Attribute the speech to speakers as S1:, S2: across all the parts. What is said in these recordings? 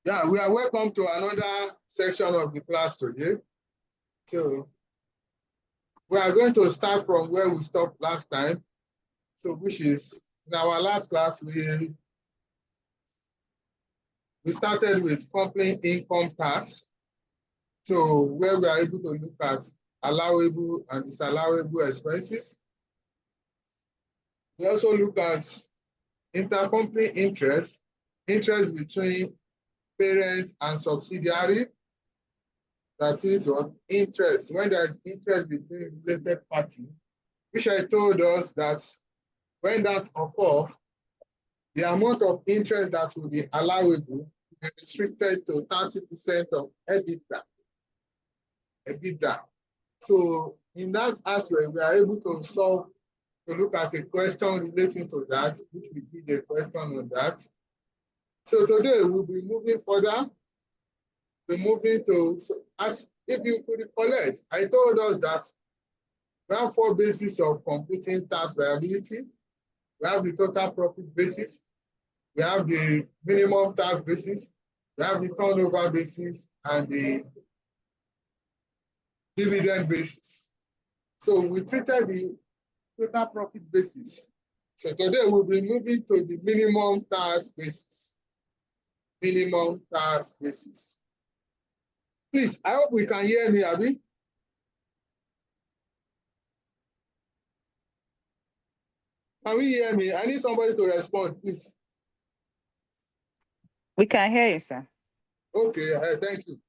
S1: Yeah, we are welcome to another section of the class today. So we are going to start from where we stopped last time. So which is in our last class, we started with company income tax. So where we are able to look at allowable and disallowable expenses. We also look at intercompany interest between parents and subsidiary. That is what interest, when there is interest between related parties, which I told us that when that occurs, the amount of interest that will be allowable is restricted to 30% of EBITDA. So in that aspect, we are able to look at a question relating to that, which we did a question on that. So today we'll be moving further. We're moving to, so as if you could recollect, I told us that we have 4 bases of computing tax liability. We have the total profit basis, we have the minimum tax basis, we have the turnover basis, and the dividend basis. So we treated the total profit basis. So today we'll be moving to the minimum tax basis. Minimum tax basis. Please, I hope we can hear me, Abi. Can we hear me? I need somebody to respond, please.
S2: We can hear you, sir.
S1: Okay, thank you.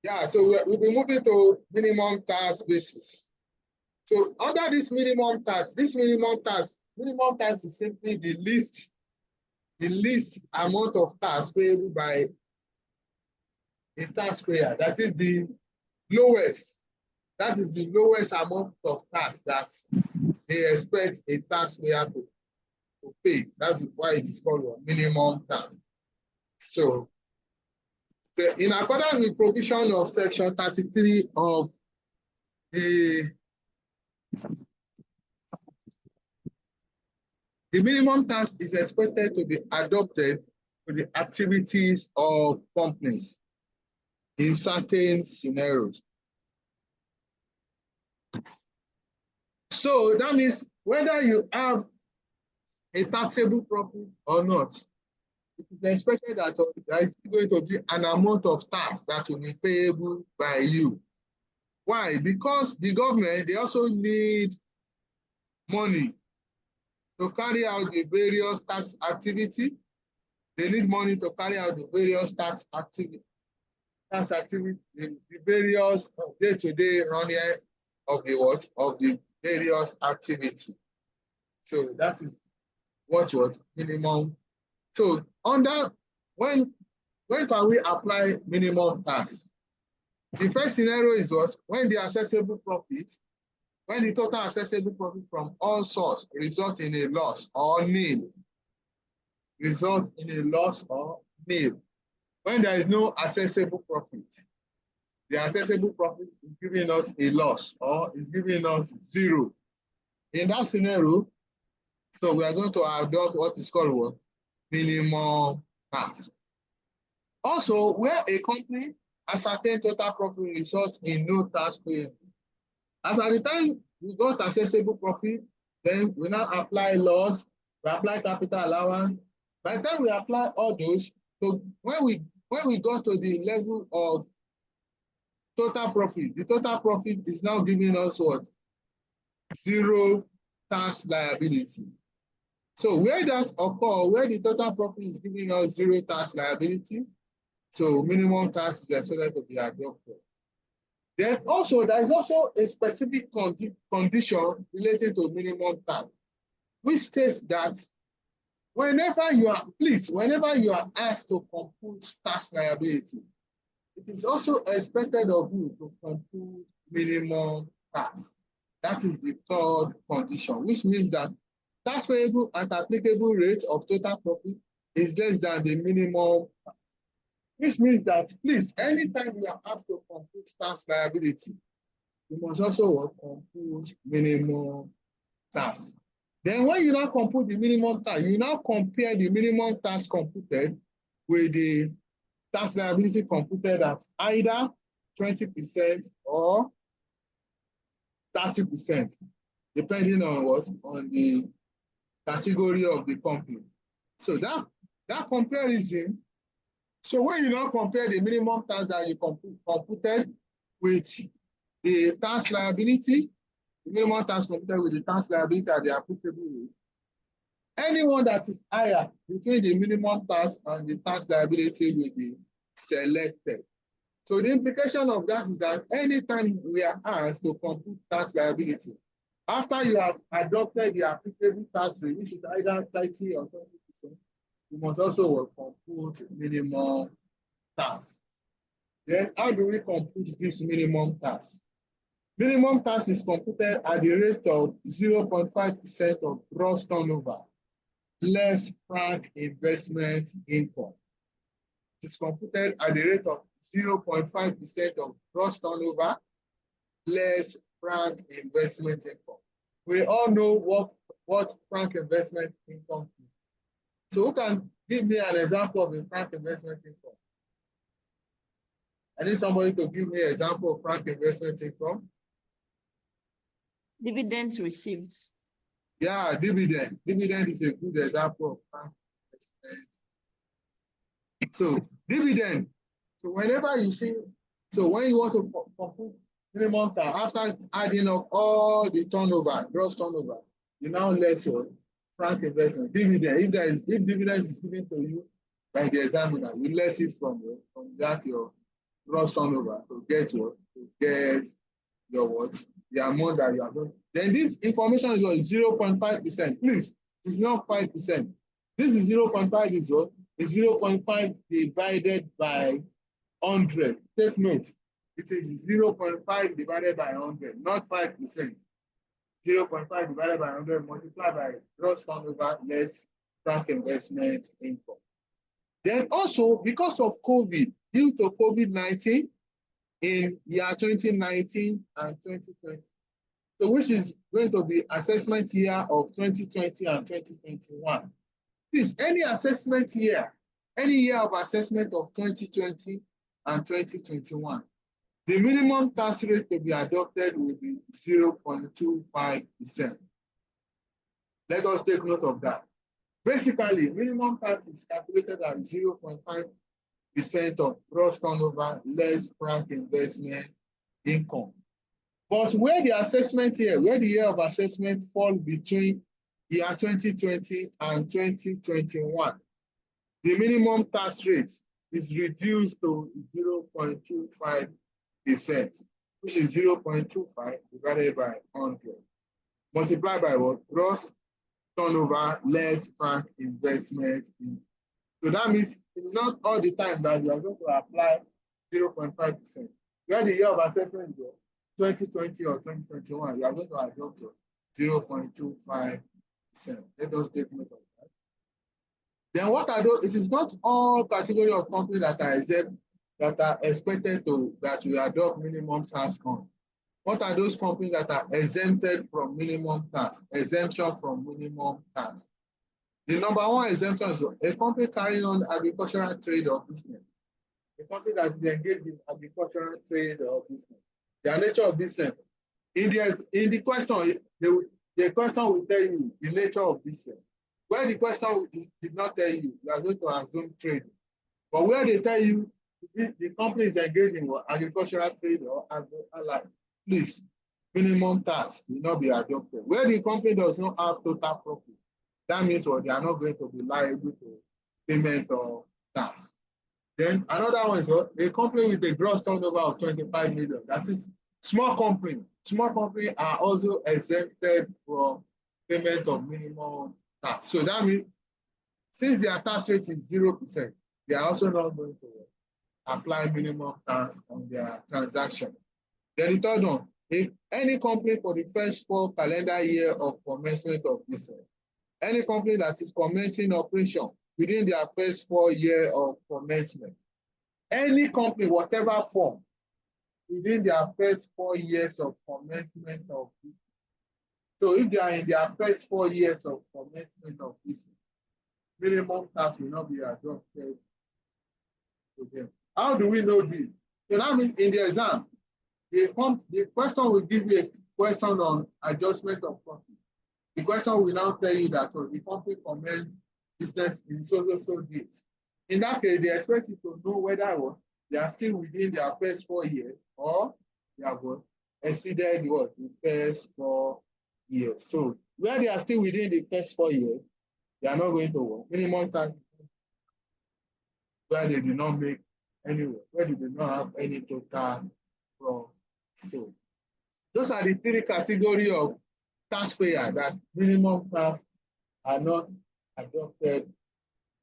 S1: Yeah, so we'll be moving to minimum tax basis. So under this minimum tax is simply the least amount of tax payable by a taxpayer. That is the lowest. That is the lowest amount of tax that they expect a taxpayer to pay. That's why it is called a minimum tax. So in accordance with provision of section 33 of the minimum tax is expected to be adopted to the activities of companies in certain scenarios. So that means whether you have a taxable profit or not, it is expected that there is going to be an amount of tax that will be payable by you. Why? Because the government, they also need money to carry out the various tax activity. They need money to carry out the various tax activity, the various day-to-day running of the various activity. So that is what minimum. So under when can we apply minimum tax? The first scenario is what? When the total accessible profit from all sources results in a loss or nil. Result in a loss or nil. When there is no accessible profit, the accessible profit is giving us a loss or is giving us 0. In that scenario, so we are going to adopt what is called what? Minimum tax. Also, where a company ascertained total profit results in no tax payable. As at the time we got accessible profit, then we now apply loss, we apply capital allowance. By the time we apply all those, so when we got to the level of total profit, the total profit is now giving us what? 0 tax liability. So where that occurs, where the total profit is giving us 0 tax liability, so minimum tax is expected to be adopted. Then also, there is also a specific condition related to minimum tax, which states that whenever you are asked to compute tax liability, it is also expected of you to compute minimum tax. That is the third condition, which means that tax payable at applicable rate of total profit is less than the minimum tax. Which means that, please, anytime you are asked to compute tax liability, you must also compute minimum tax. Then when you now compute the minimum tax, you now compare the minimum tax computed with the tax liability computed at either 20% or 30%, depending on what? On the category of the company. So that comparison, so when you now compare the minimum tax that you computed with the tax liability, the minimum tax computed with the tax liability at the applicable rate, anyone that is higher between the minimum tax and the tax liability will be selected. So the implication of that is that anytime we are asked to compute tax liability, after you have adopted the applicable tax rate, which is either 30 or 20%, you must also compute minimum tax. Then how do we compute this minimum tax? Minimum tax is computed at the rate of 0.5% of gross turnover, less frank investment income. It is computed at the rate of 0.5% of gross turnover, less frank investment income. We all know what frank investment income is. So who can give me an example of a frank investment income? I need somebody to give me an example of frank investment income.
S2: Dividends received.
S1: Yeah, dividend. Dividend is a good example of frank investment. So dividend. So whenever you see, so when you want to compute minimum tax, after adding up all the turnover, gross turnover, you now let your frank investment dividend. If dividend is given to you by the examiner, you less it from that your gross turnover to get your what? The amount that you are going. Then this information is 0.5%. Please, it is not 5%. This is 0.5 is what? Is 0.5 divided by 100. Take note. It is 0.5 divided by 100, not 5%. 0.5 divided by 100 multiplied by gross turnover less frank investment income. Then also, because of COVID, due to COVID-19 in year 2019 and 2020, so which is going to be assessment year of 2020 and 2021. Please, any assessment year, any year of assessment of 2020 and 2021, the minimum tax rate to be adopted will be 0.25%. Let us take note of that. Basically, minimum tax is calculated at 0.5% of gross turnover less frank investment income. But where the assessment year, where the year of assessment fall between year 2020 and 2021, the minimum tax rate is reduced to 0.25%, which is 0.25 divided by 100. Multiplied by what? Gross turnover less frank investment income. So that means it's not all the time that you are going to apply 0.5%. Where the year of assessment is 2020 or 2021, you are going to adopt 0.25%. Let us take note of that. Then what are those? It is not all category of companies that are exempt, that are expected to, that we adopt minimum tax on. What are those companies that are exempted from minimum tax? Exemption from minimum tax. The number one exemption is a company carrying on agricultural trade or business. A company that is engaged in agricultural trade or business. The nature of business. In the question, the question will tell you the nature of business. Where the question did not tell you, you are going to assume trade. But where they tell you the company is engaged in agricultural trade or allied, please, minimum tax will not be adopted. Where the company does not have total profit, that means what they are not going to be liable to payment of tax. Then another one is what? A company with a gross turnover of 25 million. That is small company. Small company are also exempted from payment of minimum tax. So that means since their tax rate is 0%, they are also not going to apply minimum tax on their transaction. Then the third one, if any company for the first 4 calendar year of commencement of business, any company that is commencing operation within their first 4 years of commencement, any company, whatever form, within their first 4 years of commencement of business. So if they are in their first 4 years of commencement of business, minimum tax will not be adopted to them. How do we know this? So that means in the exam, the question will give you a question on adjustment of profit. The question will now tell you that the company commenced business in so dates. In that case, they expect you to know whether they are still within their first 4 years or they have exceeded the first 4 years. So where they are still within the first 4 years, they are not going to work. Minimum time where they did not make any work, where they did not have any total from. So those are the 3 categories of taxpayer that minimum tax are not adopted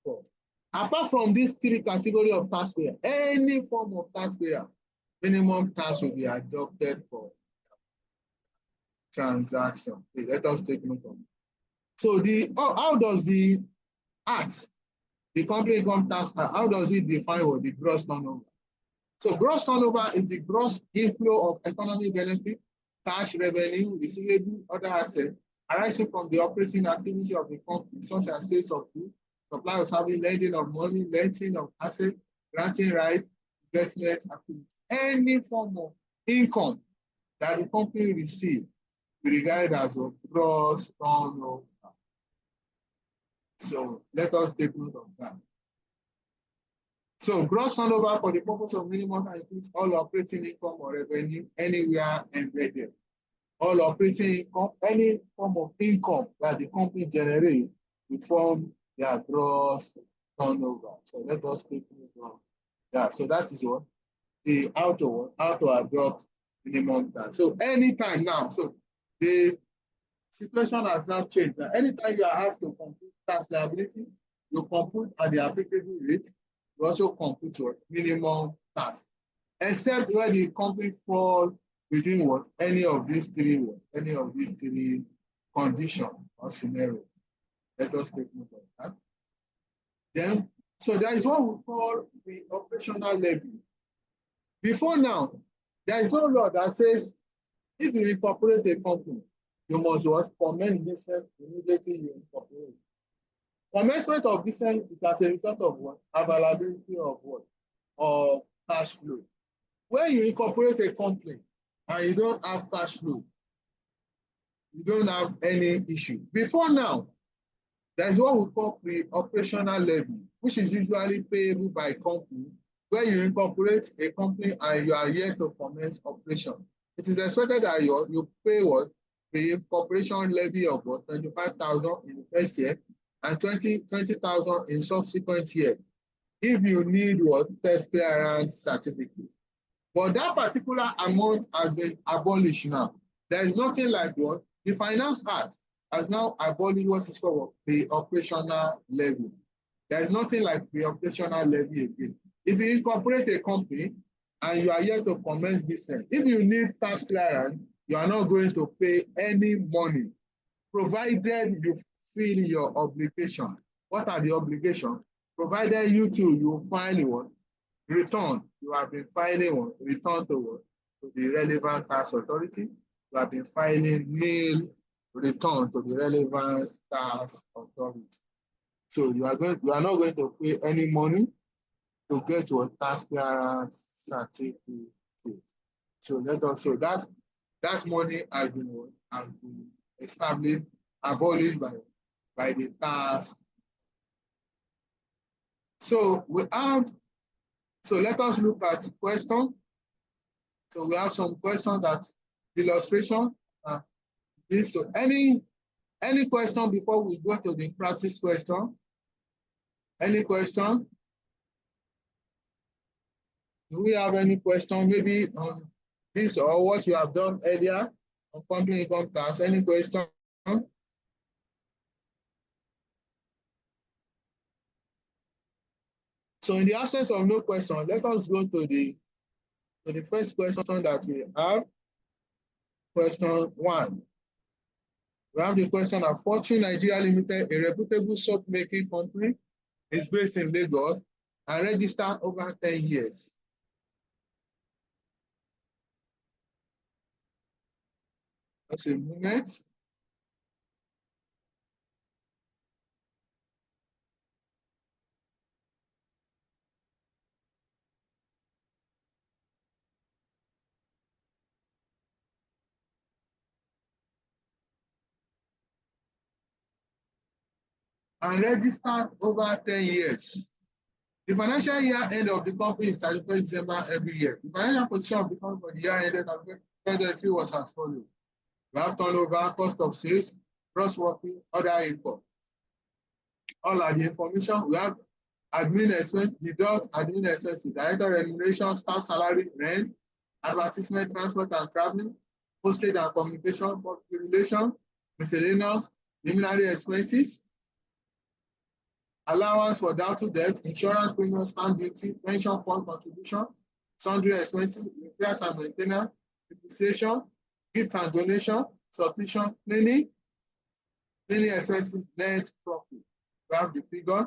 S1: for. Apart from these 3 categories of taxpayer, any form of taxpayer, minimum tax will be adopted for transaction. Okay, let us take note of it. So how does the Act, the Company Income Tax Act, how does it define what the gross turnover? So gross turnover is the gross inflow of economic benefit, cash revenue, receivable, other assets arising from the operating activity of the company, such as sales of goods, supply of service, lending of money, lending of assets, granting right, investment activity. Any form of income that the company receives, we regard as a gross turnover. So let us take note of that. So gross turnover for the purpose of minimum tax includes all operating income or revenue anywhere embedded. All operating income, any form of income that the company generates will form their gross turnover. So let us take note of that. So that is what the how to adopt minimum tax. So anytime now, so the situation has now changed. Now, anytime you are asked to compute tax liability, you compute at the applicable rate. You also compute your minimum tax, except where the company fall within what any of these 3 conditions or scenarios. Let us take note of that. Then, so there is what we call the operational levy. Before now, there is no law that says if you incorporate a company, you must what? Commence business immediately you incorporate. Commencement of business is as a result of what? Availability of what? Of cash flow. When you incorporate a company and you don't have cash flow, you don't have any issue. Before now, there's what we call pre-operational levy, which is usually payable by company, where you incorporate a company and you are yet to commence operation. It is expected that you pay what? Pre-corporation levy of what? 25,000 in the first year and 20,000 in subsequent year. If you need what? Tax clearance certificate. But that particular amount has been abolished now. There is nothing like what? The Finance Act has now abolished what is called pre-operational levy. There is nothing like pre-operational levy again. If you incorporate a company and you are yet to commence business, if you need tax clearance, you are not going to pay any money, provided you fill your obligation. What are the obligations? Provided you file what? Return. You have been filing what? Return to what? To the relevant tax authority. You have been filing nil return to the relevant tax authority. So you are not going to pay any money to get your tax clearance certificate. So that money has been established, abolished by the tax. So let us look at question. So we have some questions that illustration. So any question before we go to the practice question? Any question? Do we have any question maybe on this or what you have done earlier on company income tax? Any question? So in the absence of no question, let us go to the first question that we have. Question 1. We have the question of Fortune Nigeria Limited, a reputable soap making company, is based in Lagos and registered over 10 years. Just a moment. and registered over 10 years. The financial year end of the company is 31st December every year. The financial position of the company for the year ended 2023 was as follows. We have turnover, cost of sales, gross profit, other income. All are the information. We have admin expense, deduct admin expenses, director remuneration, staff salary, rent, advertisement, transport and traveling, postage and communication, public relation, miscellaneous, preliminary expenses, allowance for doubtful debt, insurance premium, stamp duty, pension fund contribution, sundry expenses, repairs and maintenance, depreciation, gift and donation, subscription, cleaning expenses, net profit. We have the figure.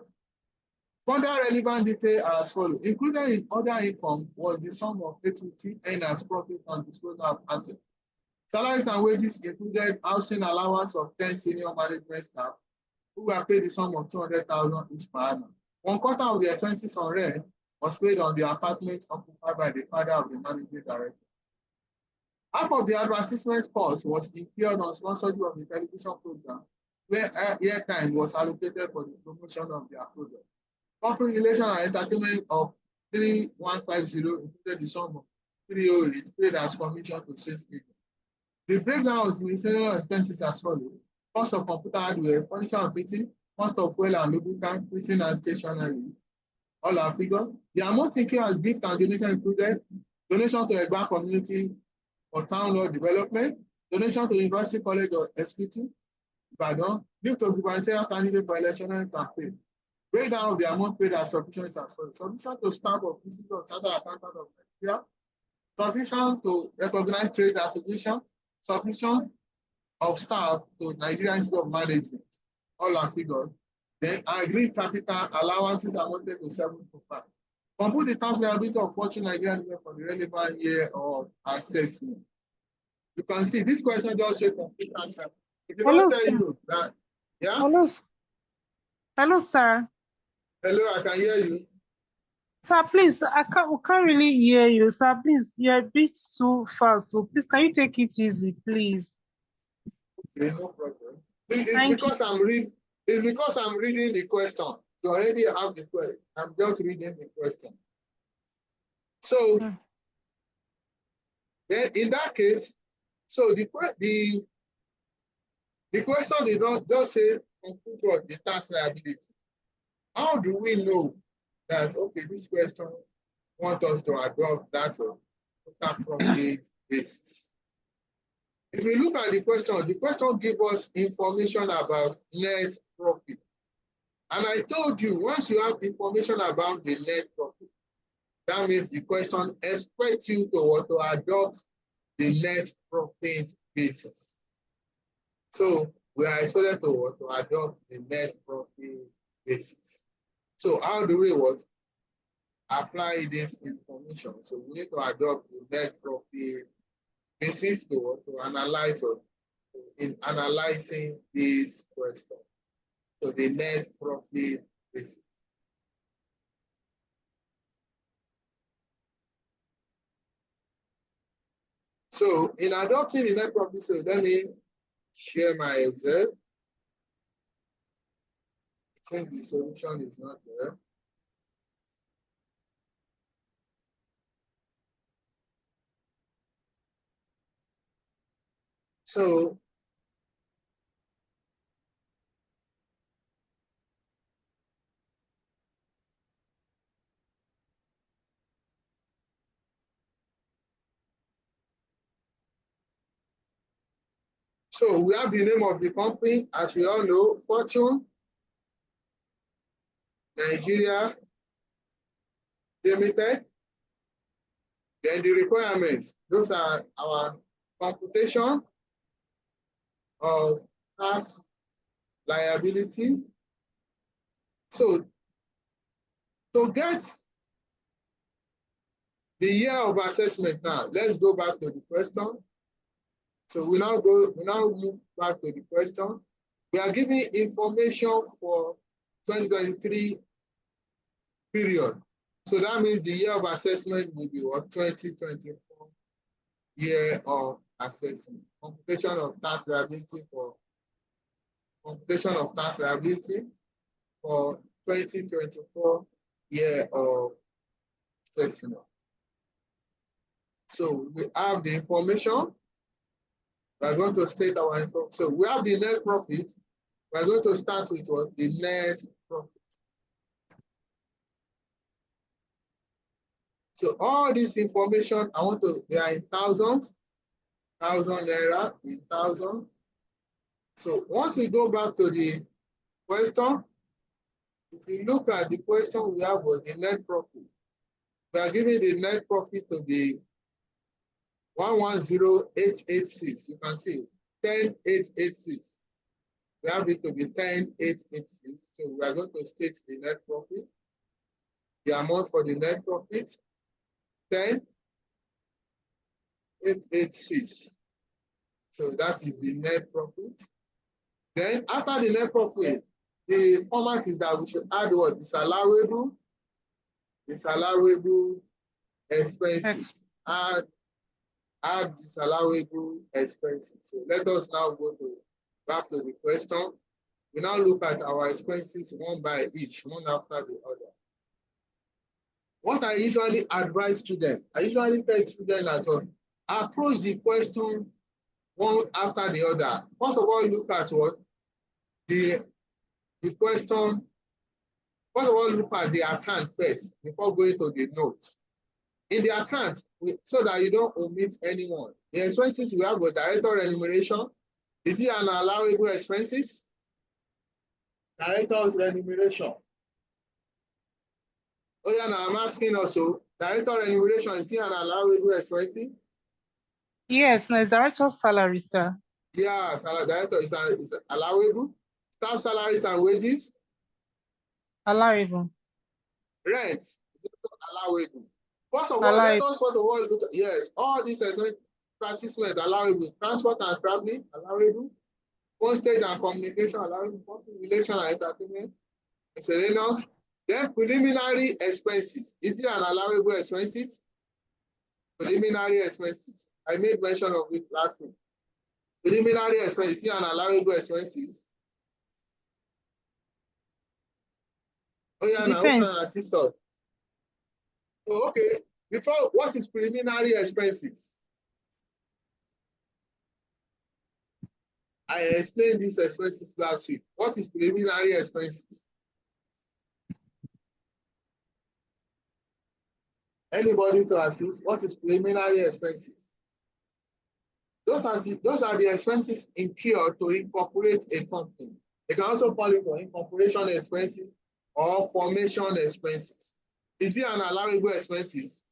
S1: Further relevant detail as follows. Included in other income was the sum of 850 earned as profit on disposal of assets. Salaries and wages included housing allowance of 10 senior management staff who were paid the sum of 200,000 each per annum. 1/4 of the expenses on rent was paid on the apartment occupied by the father of the managing director. Half of the advertisement cost was incurred on sponsorship of the television program, where airtime was allocated for the promotion of their product. Corporate relation and entertainment of 3150 included the sum of 308 paid as commission to sales agent. The breakdown of miscellaneous expenses as follows. Cost of computer hardware, furniture and fitting, cost of fuel and lubricant, printing and stationery. All are figures. The amount incurred as gift and donation included donation to Egba community for town hall development, donation to University College of Hospital, Ibadan, gift to gubernatorial candidate for electional campaign. Breakdown of the amount paid as subscription is as follows. Subscription to staff of Institute of Chartered Accountants of Nigeria, subscription to recognized trade association, subscription of staff to Nigerian Institute of Management. All are figures. Then agreed capital allowances amounted to 7.5. Compute the tax liability of Fortune Nigerian for the relevant year of assessment. You can see this question just says complete tax liability. It did not tell you that. Yeah?
S2: Hello. Hello, sir.
S1: Hello, I can hear you.
S2: Sir, please, we can't really hear you. Sir, please, you're a bit too fast. So please, can you take it easy, please?
S1: Okay, no problem. It's because I'm reading the question. You already have the question. I'm just reading the question. So then in that case, so the question did not just say compute the tax liability. How do we know that, okay, this question wants us to adopt that total profit basis? If we look at the question gives us information about net profit. And I told you, once you have information about the net profit, that means the question expects you to adopt the net profit basis. So we are expected to adopt the net profit basis. So how do we apply this information? So we need to adopt the net profit basis to analyze in analyzing this question. So the net profit basis. So in adopting the net profit, so let me share my Excel. I think the solution is not there. So we have the name of the company, as we all know, Fortune Nigeria Limited. Then the requirements, those are our computation of tax liability. So to get the year of assessment now, let's go back to the question. So we now move back to the question. We are giving information for 2023 period. So that means the year of assessment will be what? 2024 year of assessment. Computation of tax liability for computation of tax liability. for 2024 year of session. So we have the information. We are going to state our information. So we have the net profit. We are going to start with what? The net profit. So all this information, they are in thousands, naira in thousand. So once we go back to the question, if you look at the question, we have the net profit. We are giving the net profit to be 110,886. You can see 10,886. We have it to be 10,886. So we are going to state the net profit. The amount for the net profit, 10,886. So that is the net profit. Then after the net profit, the format is that we should add what? Disallowable expenses. Add disallowable expenses. So let us now go back to the question. We now look at our expenses one by each, one after the other. What I usually advise students, I usually tell students that approach the question one after the other. First of all, look at what? The question. First of all, look at the account first before going to the notes. In the account, so that you don't omit anyone. The expenses we have with director remuneration. Is it an allowable expenses? Director's remuneration. Oh yeah, now I'm asking also, director remuneration, is it an allowable expenses?
S2: Yes, no, it's director's salary, sir.
S1: Yeah, salary director is allowable. Staff salaries and wages.
S2: Allowable.
S1: Rent is also allowable. First of all, let us first of all look at, yes, all these practices allowable. Transport and traveling, allowable. Postage and communication, allowable. Public relation and entertainment, miscellaneous. Then preliminary expenses. Is it an allowable expenses? Preliminary expenses. I made mention of it last week. Preliminary expenses. Is it an allowable expenses? Oh yeah, now who can assist us? Oh, okay. Before, what is preliminary expenses? I explained these expenses last week. What is preliminary expenses? Anybody to assist? What is preliminary expenses? Those are the expenses incurred to incorporate a company. They can also call it for incorporation expenses or formation expenses. Is it an allowable expenses?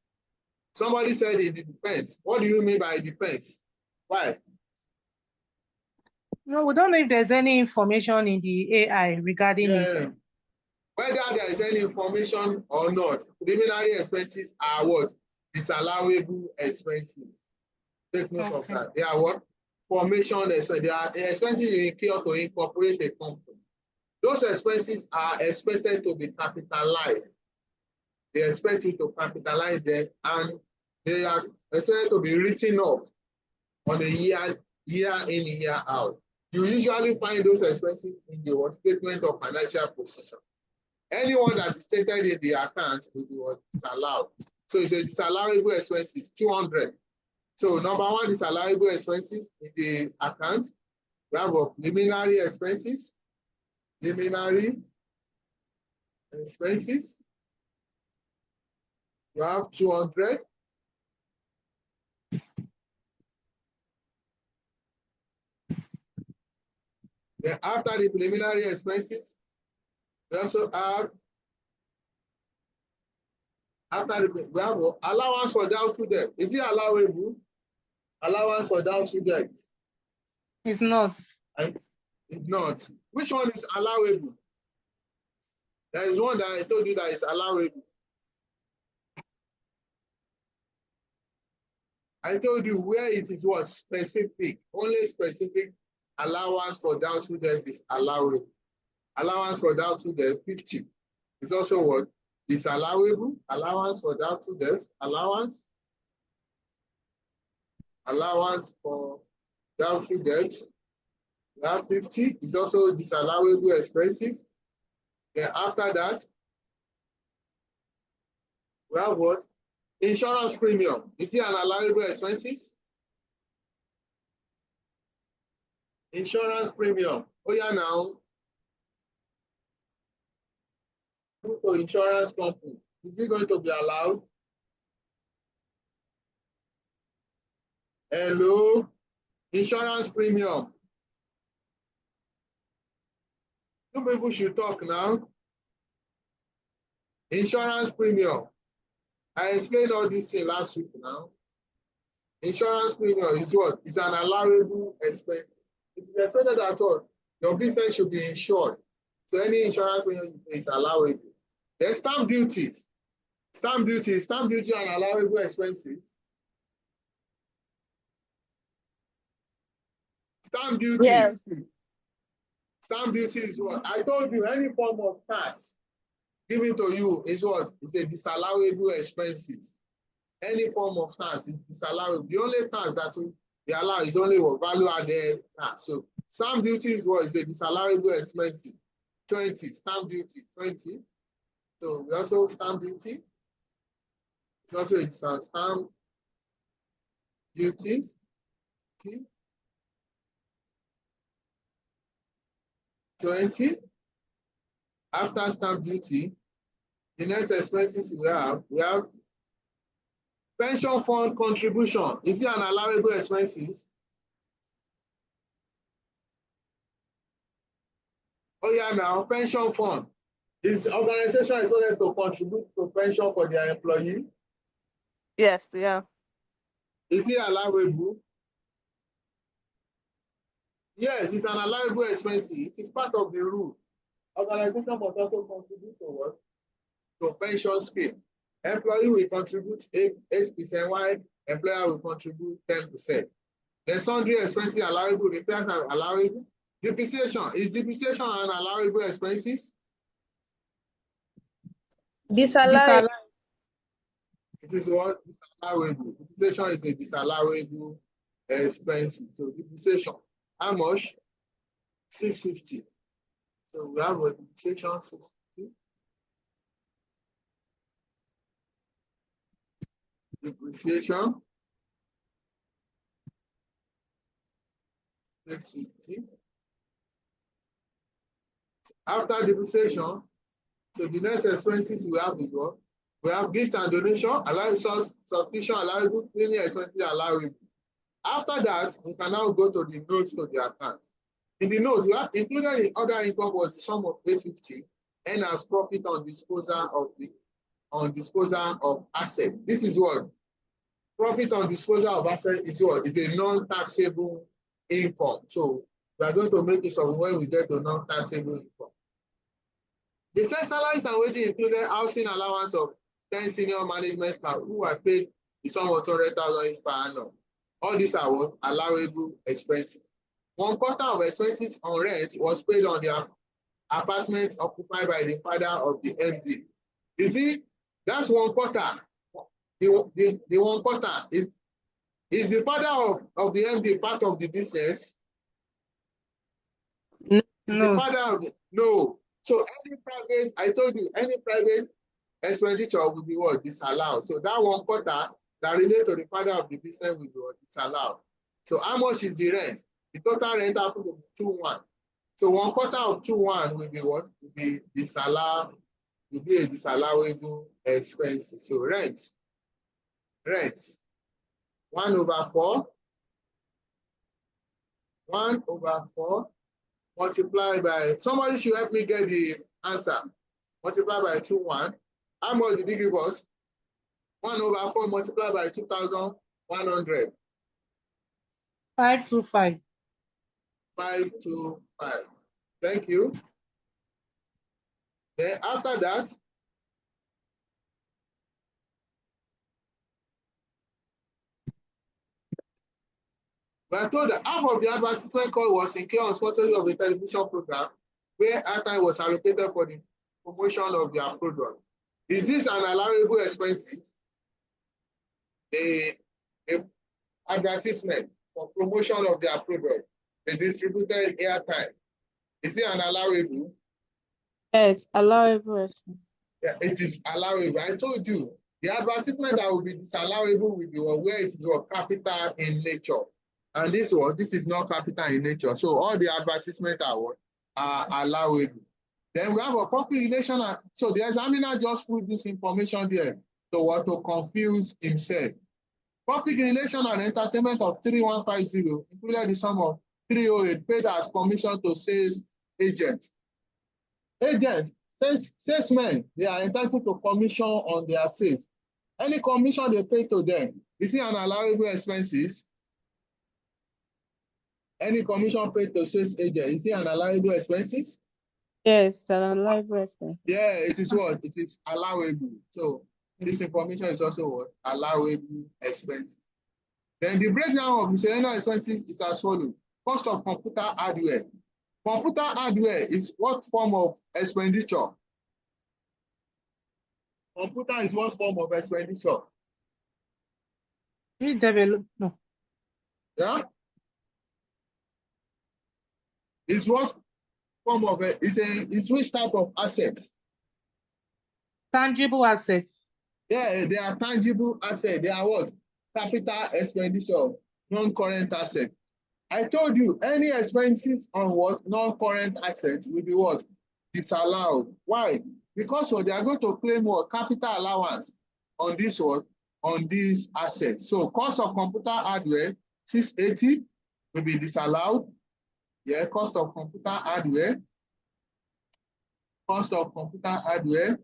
S1: Somebody said it depends. What do you mean by it depends? Why?
S2: No, we don't know if there's any information in the AI regarding it.
S1: Whether there is any information or not, preliminary expenses are what? Disallowable expenses. Take note of that. They are what? Formation expenses. They are expenses you incur to incorporate a company. Those expenses are expected to be capitalized. They expect you to capitalize them, and they are expected to be written off on a year in, year out. You usually find those expenses in the statement of financial position. Anyone that is stated in the account will be disallowed. So it's a disallowable expenses, 200. So number one, disallowable expenses in the account. We have preliminary expenses. Preliminary expenses. You have 200. Then after the preliminary expenses, we also have we have allowance for doubtful debt. Is it allowable? Allowance for doubtful debt.
S2: It's not.
S1: It's not. Which one is allowable? There is one that I told you that is allowable. I told you where it is what? Specific. Only specific allowance for doubtful debt is allowable. Allowance for doubtful debt, 50. It's also what? Is allowable. Allowance for doubtful debt. Allowance for doubtful debt. We have 50. It's also disallowable expenses. Then after that, we have what? Insurance premium. Is it an allowable expenses? Insurance premium. Oh yeah, now. To insurance company. Is it going to be allowed? Hello? Insurance premium. You people should talk now. Insurance premium. I explained all this thing last week now. Insurance premium is what? It's an allowable expense. It is expected at all. Your business should be insured. So any insurance premium is allowable. Then stamp duty. Stamp duty and allowable expenses. Stamp duties.
S3: Yeah.
S1: Stamp duty is what? I told you, any form of tax given to you is what? It's a disallowable expenses. Any form of tax is disallowable. The only tax that will be allowed is only what? Value added tax. So stamp duty is what? Is a disallowable expenses. 20. Stamp duty, 20. So we also stamp duty. It's also a stamp duties. 20. After stamp duty, the next expenses we have pension fund contribution. Is it an allowable expenses? Oh yeah, now pension fund. Is organization expected to contribute to pension for their employee?
S3: Yes, yeah.
S1: Is it allowable? Yes, it's an allowable expense. It is part of the rule. Organization must also contribute to what? To pension scheme. Employee will contribute 8%, while employer will contribute 10%. Then sundry expenses allowable, repairs are allowable. Depreciation. Is depreciation an allowable expenses?
S2: Disallowed.
S1: It is what? Disallowable. Depreciation is a disallowable expense. So depreciation. How much? 650. So we have a depreciation 650. Depreciation 650. After depreciation, so the next expenses we have is what? We have gift and donation, allowable, subscription allowable, cleaning expenses allowable. After that, we can now go to the notes to the account. In the notes, we have included in other income was the sum of 850 and as profit on disposal of asset. This is what? Profit on disposal of asset is what? Is a non-taxable income. So we are going to make use of when we get to non-taxable income. The said salaries and wages included housing allowance of 10 senior management staff who are paid the sum of 200,000 per annum. All these are what? Allowable expenses. 1/4 of expenses on rent was paid on the apartment occupied by the father of the MD. You see, that's 1/4. The 1/4 is the father of the MD part of the business?
S2: No.
S1: Is the father of the, no. So any private, I told you, any private expenditure will be what? Disallowed. So that 1/4 that relates to the father of the business will be what? Disallowed. So how much is the rent? The total rent happens to be 2,100. So 1/4 of 2,100 will be what? Will be disallowed, will be a disallowable expense. So rent 1/4 multiplied by, somebody should help me get the answer. Multiplied by 2,100. How much did he give us? 1/4 multiplied by 2,100.
S2: 525.
S1: 525. Thank you. Then after that, we are told that half of the advertisement call was incurred on sponsorship of a television program where airtime was allocated for the promotion of their product. Is this an allowable expenses? A advertisement for promotion of their product, they distributed airtime. Is it an allowable?
S3: Yes, allowable expense.
S1: Yeah, it is allowable. I told you the advertisement that will be disallowable will be where it is what capital in nature. And this is not capital in nature. So all the advertisements are allowable. Then we have a property relation. So the examiner just put this information there to confuse himself. Public relation and entertainment of 3150 included the sum of 308 paid as commission to sales agents. Agents, salesmen, they are entitled to commission on their sales. Any commission they pay to them, is it an allowable expenses? Any commission paid to sales agent, is it an allowable expenses?
S3: Yes, an allowable expense.
S1: Yeah, it is what? It is allowable. So this information is also what? Allowable expense. Then the breakdown of miscellaneous expenses is as follows. Cost of computer hardware. Computer hardware is what form of expenditure? Computer is what form of expenditure?
S2: No.
S1: Yeah? Is what form of it? Is which type of assets?
S2: Tangible assets.
S1: Yeah, they are tangible assets. They are what? Capital expenditure, non-current asset. I told you any expenses on what non-current assets will be what? Disallowed. Why? Because they are going to claim what? Capital allowance on this what? On these assets. So cost of computer hardware 680 will be disallowed. Yeah, cost of computer hardware. Cost of computer hardware.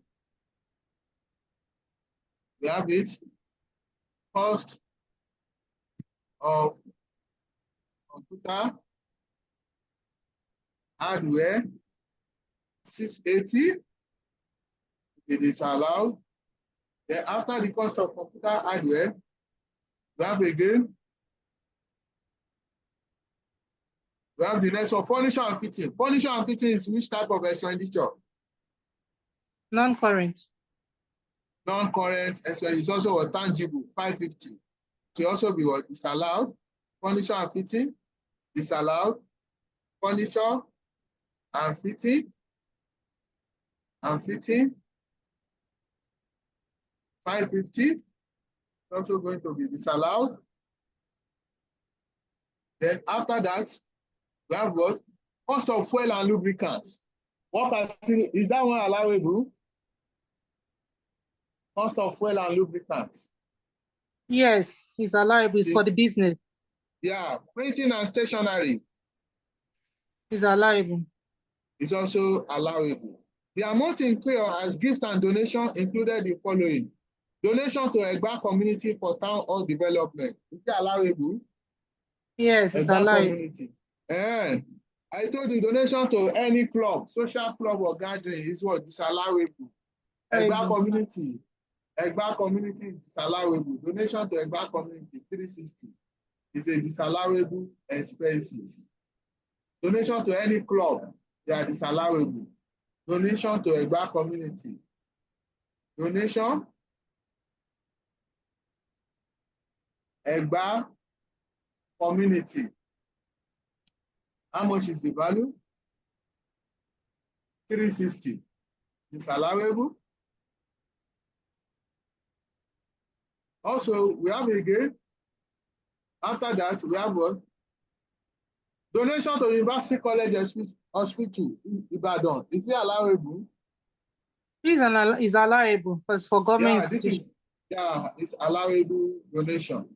S1: We have it. Cost of computer hardware 680 will be disallowed. Then after the cost of computer hardware, we have again, we have the next one, furniture and fitting. Furniture and fitting is which type of expenditure?
S2: Non-current.
S1: Non-current expenditure is also a tangible, 550. To also be what? Disallowed. Furniture and fitting, disallowed. Furniture and fitting, 550. Also going to be disallowed. Then after that, we have what? Cost of fuel and lubricants. What is that one allowable? Cost of fuel and lubricants.
S2: Yes, it's allowable. It's for the business.
S1: Yeah, printing and stationery.
S2: It's allowable.
S1: It's also allowable. The amount incurred as gift and donation included the following. Donation to Egba community for town hall development. Is it allowable?
S2: Yes, it's
S1: Egba
S2: allowable.
S1: community. I told you donation to any club, social club or gathering is what? Disallowable. Egba community. Egba community is disallowable. Donation to Egba community 360 is a disallowable expenses. Donation to any club, they are disallowable. Donation to Egba community. Donation Egba community. How much is the value? 360. It's allowable. Also, we have again, after that, we have what? Donation to University College Hospital, Ibadan. Is it allowable?
S2: It's allowable because for government institutions.
S1: It's allowable donation.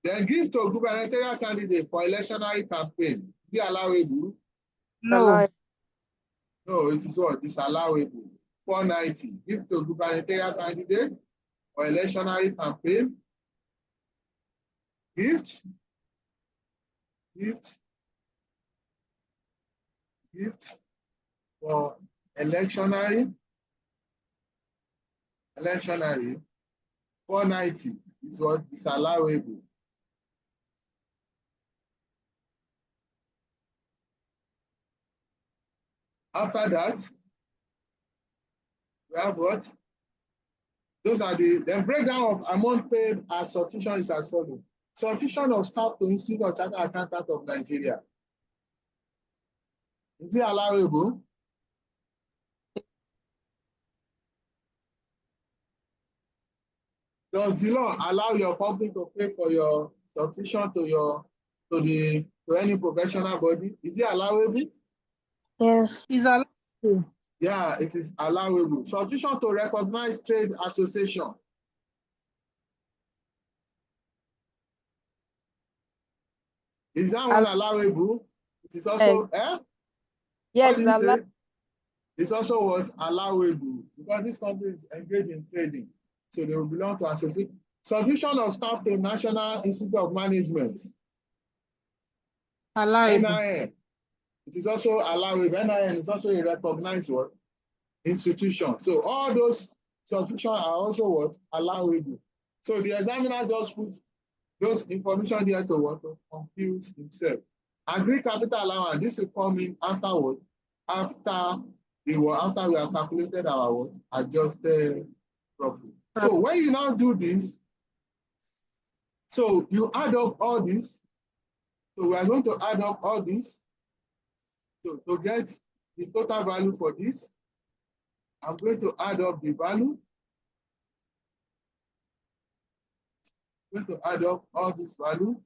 S1: Then give to gubernatorial candidate for electionary campaign. Is it allowable?
S2: No.
S1: No, it is what? It's allowable. 490. Give to gubernatorial candidate for electionary campaign. Gift for electionary 490 is what is allowable. After that, we have what? Those are the breakdown of amount paid as substitution is as follows. Substitution of staff to Institute of Chartered Accountants of Nigeria. Is it allowable? Does the law allow your company to pay for your subscription to any professional body? Is it allowable?
S3: Yes.
S2: Is allowed to.
S1: Yeah, it is allowable. Subscription to recognized trade association. Is that one allowable? It is also, What
S3: Yes,
S1: do you say? It's also what? Allowable. Because this company is engaged in trading. So they will belong to association. Subscription of staff to National Institute of Management.
S2: Allowable.
S1: NIN. It is also allowable. NIN is also a recognized what? Institution. So all those subscriptions are also what? Allowable. So the examiner just put those information there to what? To confuse himself. Agreed capital allowance, this will come in afterward, after we have calculated our what? Adjusted profit. So when you now do this, so you add up all this. So we are going to add up all this. So to get the total value for this, I'm going to add up the value. I'm going to add up all this value.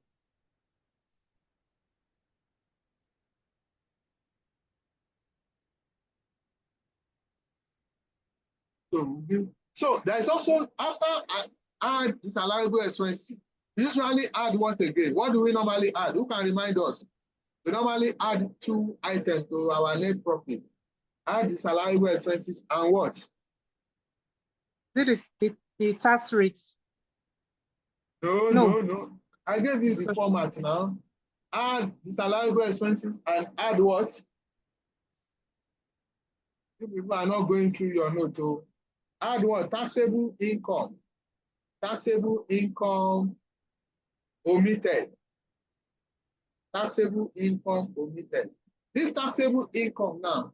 S1: So there is also, after I add disallowable expenses, usually add what again? What do we normally add? Who can remind us? We normally add 2 items to our net profit. Add disallowable expenses and what?
S2: Is it the tax rate?
S1: No. I gave you the format now. Add disallowable expenses and add what? You people are not going through your note. So add what? Taxable income. Taxable income omitted. Taxable income omitted. This taxable income now.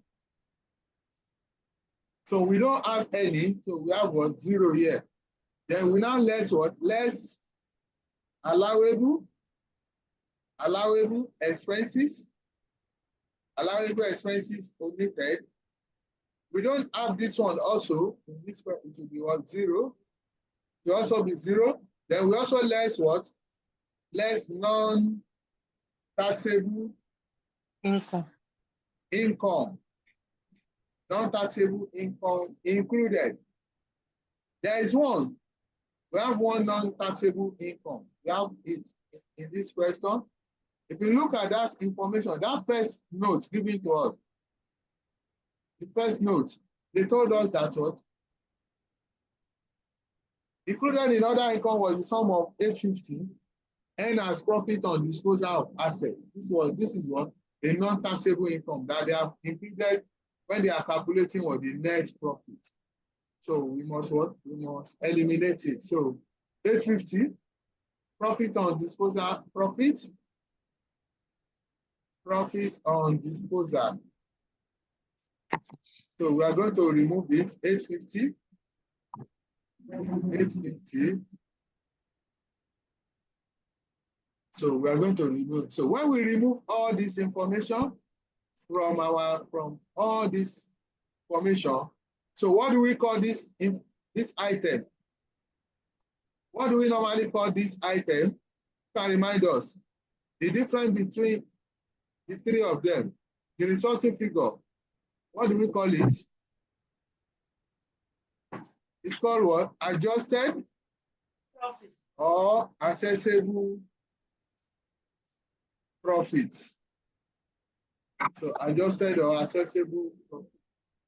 S1: So we don't have any. So we have what? 0 here. Then we now less what? Less allowable expenses. Allowable expenses omitted. We don't have this one also. In this one, it will be what? 0. It will also be 0. Then we also less what? Less non-taxable income. Non-taxable income included. There is one. We have one non-taxable income. We have it in this question. If you look at that information, that first note given to us, the first note, they told us that what? Included in other income was the sum of 850 and as profit on disposal of assets. This is what? A non-taxable income that they have included when they are calculating what the net profit. So we must what? We must eliminate it. So 850, profit on disposal, profit on disposal. So we are going to remove it, 850. So we are going to remove. So when we remove all this information from all this information, so what do we call this item? What do we normally call this item? Can remind us the difference between the 3 of them. The resulting figure, what do we call it? It's called what? Adjusted profit or accessible profit. So adjusted or accessible profit.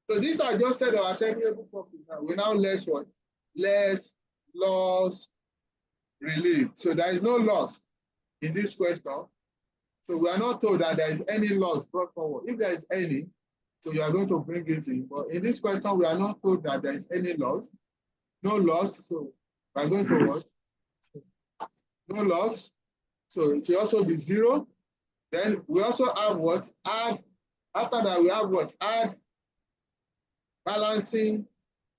S1: So this adjusted or accessible profit now, we now less what? Less loss relief. So there is no loss in this question. So we are not told that there is any loss brought forward. If there is any, so you are going to bring it in. But in this question, we are not told that there is any loss. No loss. So we are going to what? No loss. So it will also be 0. Then we also have what? Add. After that, we have what? Add balancing.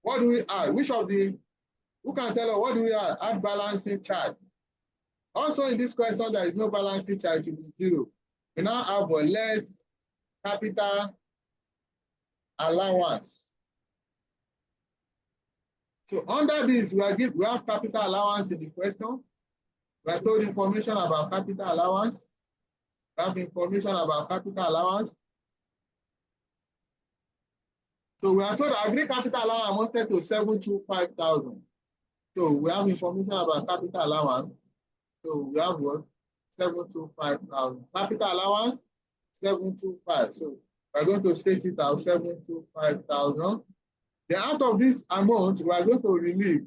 S1: What do we add? Which of the, who can tell us what do we add? Add balancing charge. Also in this question, there is no balancing charge, it will be 0. We now have a less capital allowance. So under this, we have capital allowance in the question. We are told information about capital allowance. We have information about capital allowance. So we are told agri capital allowance amounted to 725,000. So we have information about capital allowance. So we have what? 725,000. Capital allowance, 725. So we're going to state it as 725,000. Then out of this amount, we are going to relieve.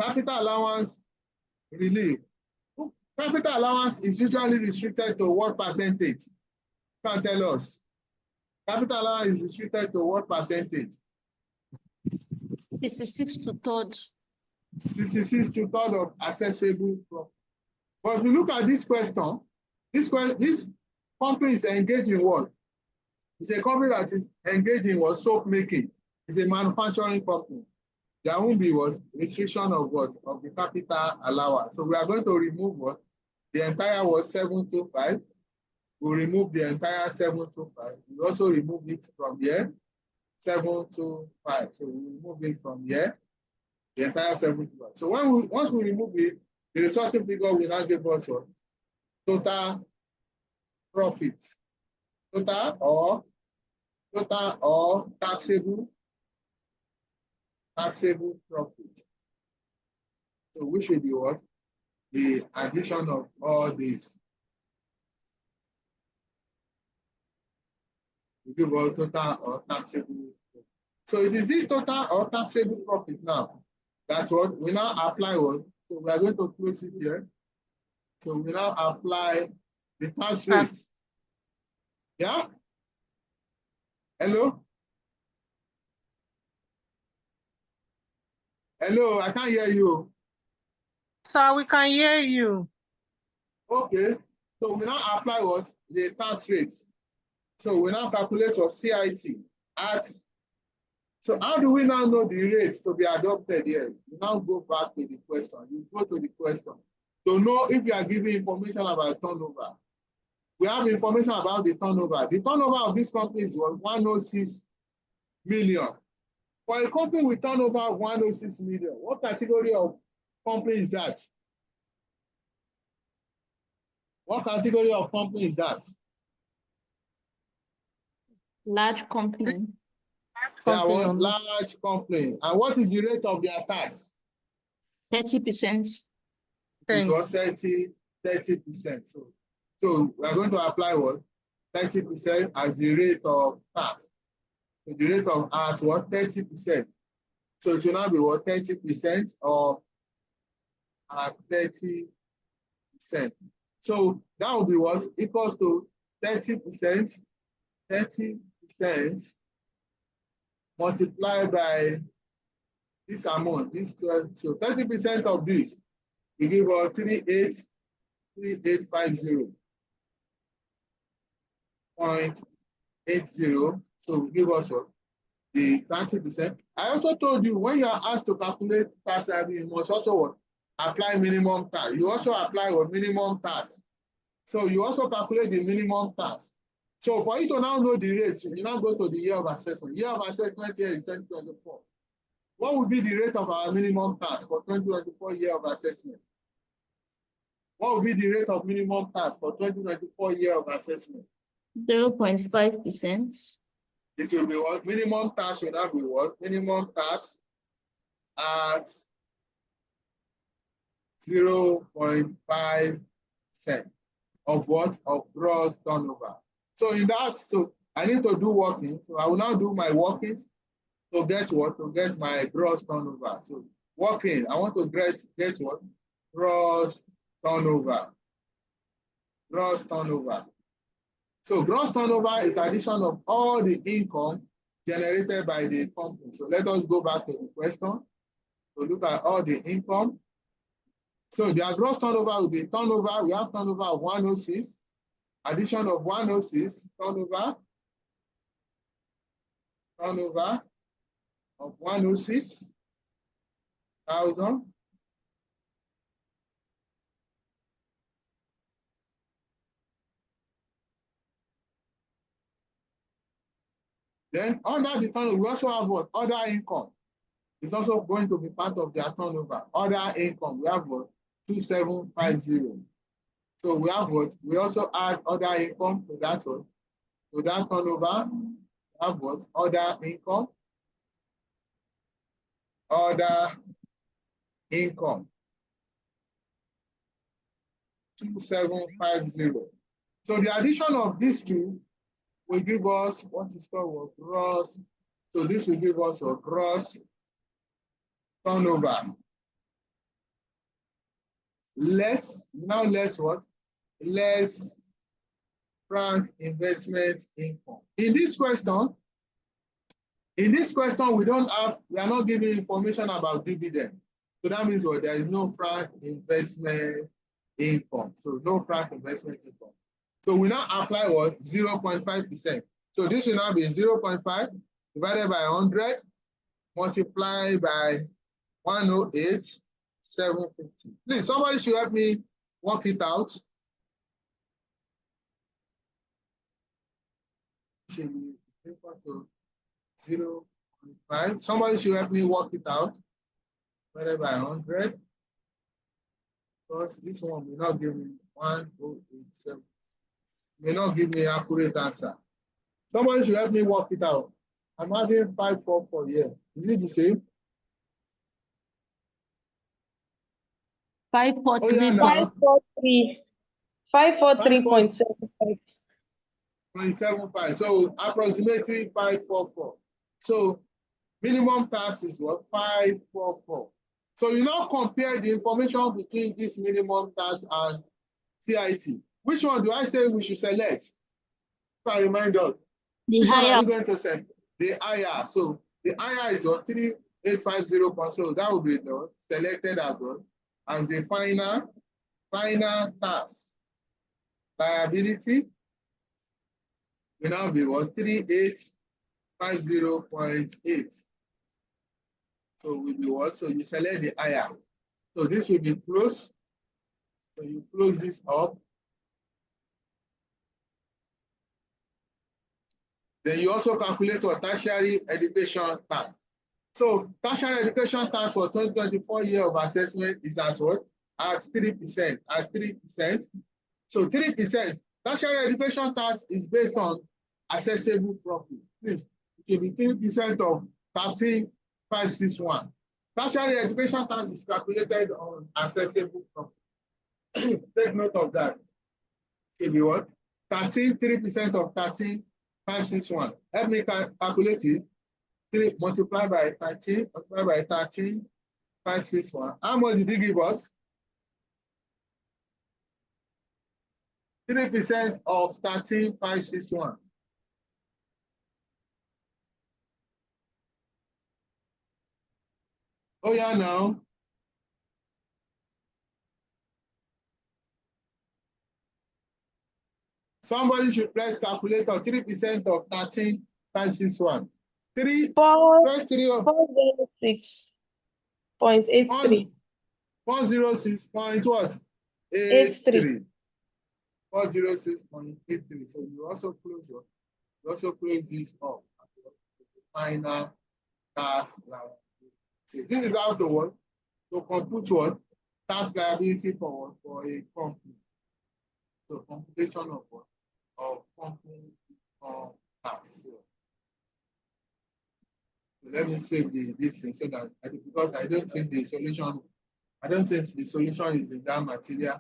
S1: Capital allowance relief. Capital allowance is usually restricted to what percentage? You can tell us. Capital allowance is restricted to what percentage?
S3: 66 to third.
S1: 66 to third of accessible profit. But if you look at this question, this company is engaged in what? It's a company that is engaged in what? Soap making. It's a manufacturing company. There won't be what? Restriction of what? Of the capital allowance. So we are going to remove what? The entire was 725. We remove the entire 725. We also remove it from here. 725. So we remove it from here. The entire 725. So once we remove it, the resulting figure will now give us what? Total profit. Total or taxable profit. So we should be what? The addition of all these. We give all total or taxable. So it is this total or taxable profit now. That's what we now apply what? So we are going to close it here. So we now apply the tax rate. Yeah? Hello? Hello, I can't hear you.
S2: Sir, we can hear you.
S1: Okay. So we now apply what? The tax rate. So we now calculate your CIT at. So how do we now know the rates to be adopted here? You now go back to the question. You go to the question to know if you are giving information about turnover. We have information about the turnover. The turnover of this company was 106 million. For a company with turnover of 106 million, what category of company is that? What category of company is that?
S3: Large company.
S1: There was large company. And what is the rate of their tax?
S3: 30%.
S1: It was 30%. So we are going to apply what? 30% as the rate of tax. So the rate of at what? 30%. So it will now be what? 30% of at 30%. So that will be what? Equals to 30%. 30% multiplied by this amount, this 12. So 30% of this, we give us 3850.80. So we give us what? The 30%. I also told you when you are asked to calculate tax liability, you must also what? Apply minimum tax. You also apply what? Minimum tax. So you also calculate the minimum tax. So for you to now know the rates, you now go to the year of assessment. Year of assessment here is 2024. What would be the rate of our minimum tax for 2024 year of assessment? What would be the rate of minimum tax for 2024 year of assessment?
S3: 0.5%.
S1: It will be what? Minimum tax will now be what? Minimum tax at 0.5% of what? Of gross turnover. So in that, so I need to do working. So I will now do my workings to get what? To get my gross turnover. So working, I want to get what? Gross turnover. Gross turnover. So gross turnover is addition of all the income generated by the company. So let us go back to the question. So look at all the income. So their gross turnover will be turnover. We have turnover of 106. Addition of 106, turnover of 106,000. Then under the turnover, we also have what? Other income. It's also going to be part of their turnover. Other income, we have what? 2750. So we have what? We also add other income to that one. To that turnover, we have what? Other income. Other income. 2750. So the addition of these two will give us what is called a gross. So this will give us a gross turnover. Less, now less what? Less franc investment income. In this question, we are not giving information about dividend. So that means what? There is no franc investment income. So no franc investment income. So we now apply what? 0.5%. So this will now be 0.5 divided by 100 multiplied by 108,750. Please, somebody should help me work it out. Should be equal to 0.5. Somebody should help me work it out. Divided by 100. Because this one may not give me 108,750. May not give me accurate answer. Somebody should help me work it out. I'm having 544 here. Is it the same?
S3: 543.
S1: Oh, yeah, now.
S2: 543.75.
S1: 0.75. So approximately 544. So minimum tax is what? 544. So you now compare the information between this minimum tax and CIT. Which one do I say we should select? So I remind us.
S3: The
S1: Which one are
S3: higher.
S1: we going to select? The higher. So the higher is what? 3850. So that will be selected as well as the final tax. Liability will now be what? 3850.8. So will be what? So you select the higher. So this will be closed. So you close this up. Then you also calculate your tertiary education tax. So tertiary education tax for 2024 year of assessment is at what? At 3%. At 3%. So 3%. Tertiary education tax is based on assessable profit. Please, it will be 3% of 13,561. Tertiary education tax is calculated on accessible profit. Take note of that. It will be what? 3% of 13,561. Help me calculate it. 3 multiplied by 13, multiplied by 13,561. How much did he give us? 3% of 13,561. Oh, yeah, now. Somebody should press calculator. 3% of 13,561.
S2: 406.83.
S1: 406 point what?
S2: 83.
S1: 406.83. So you also close this up. Final tax liability. So this is how to work. To compute what? Tax liability for what? For a company. So computation of what? Of company tax. So let me save this thing so that because I don't think the solution is in that material.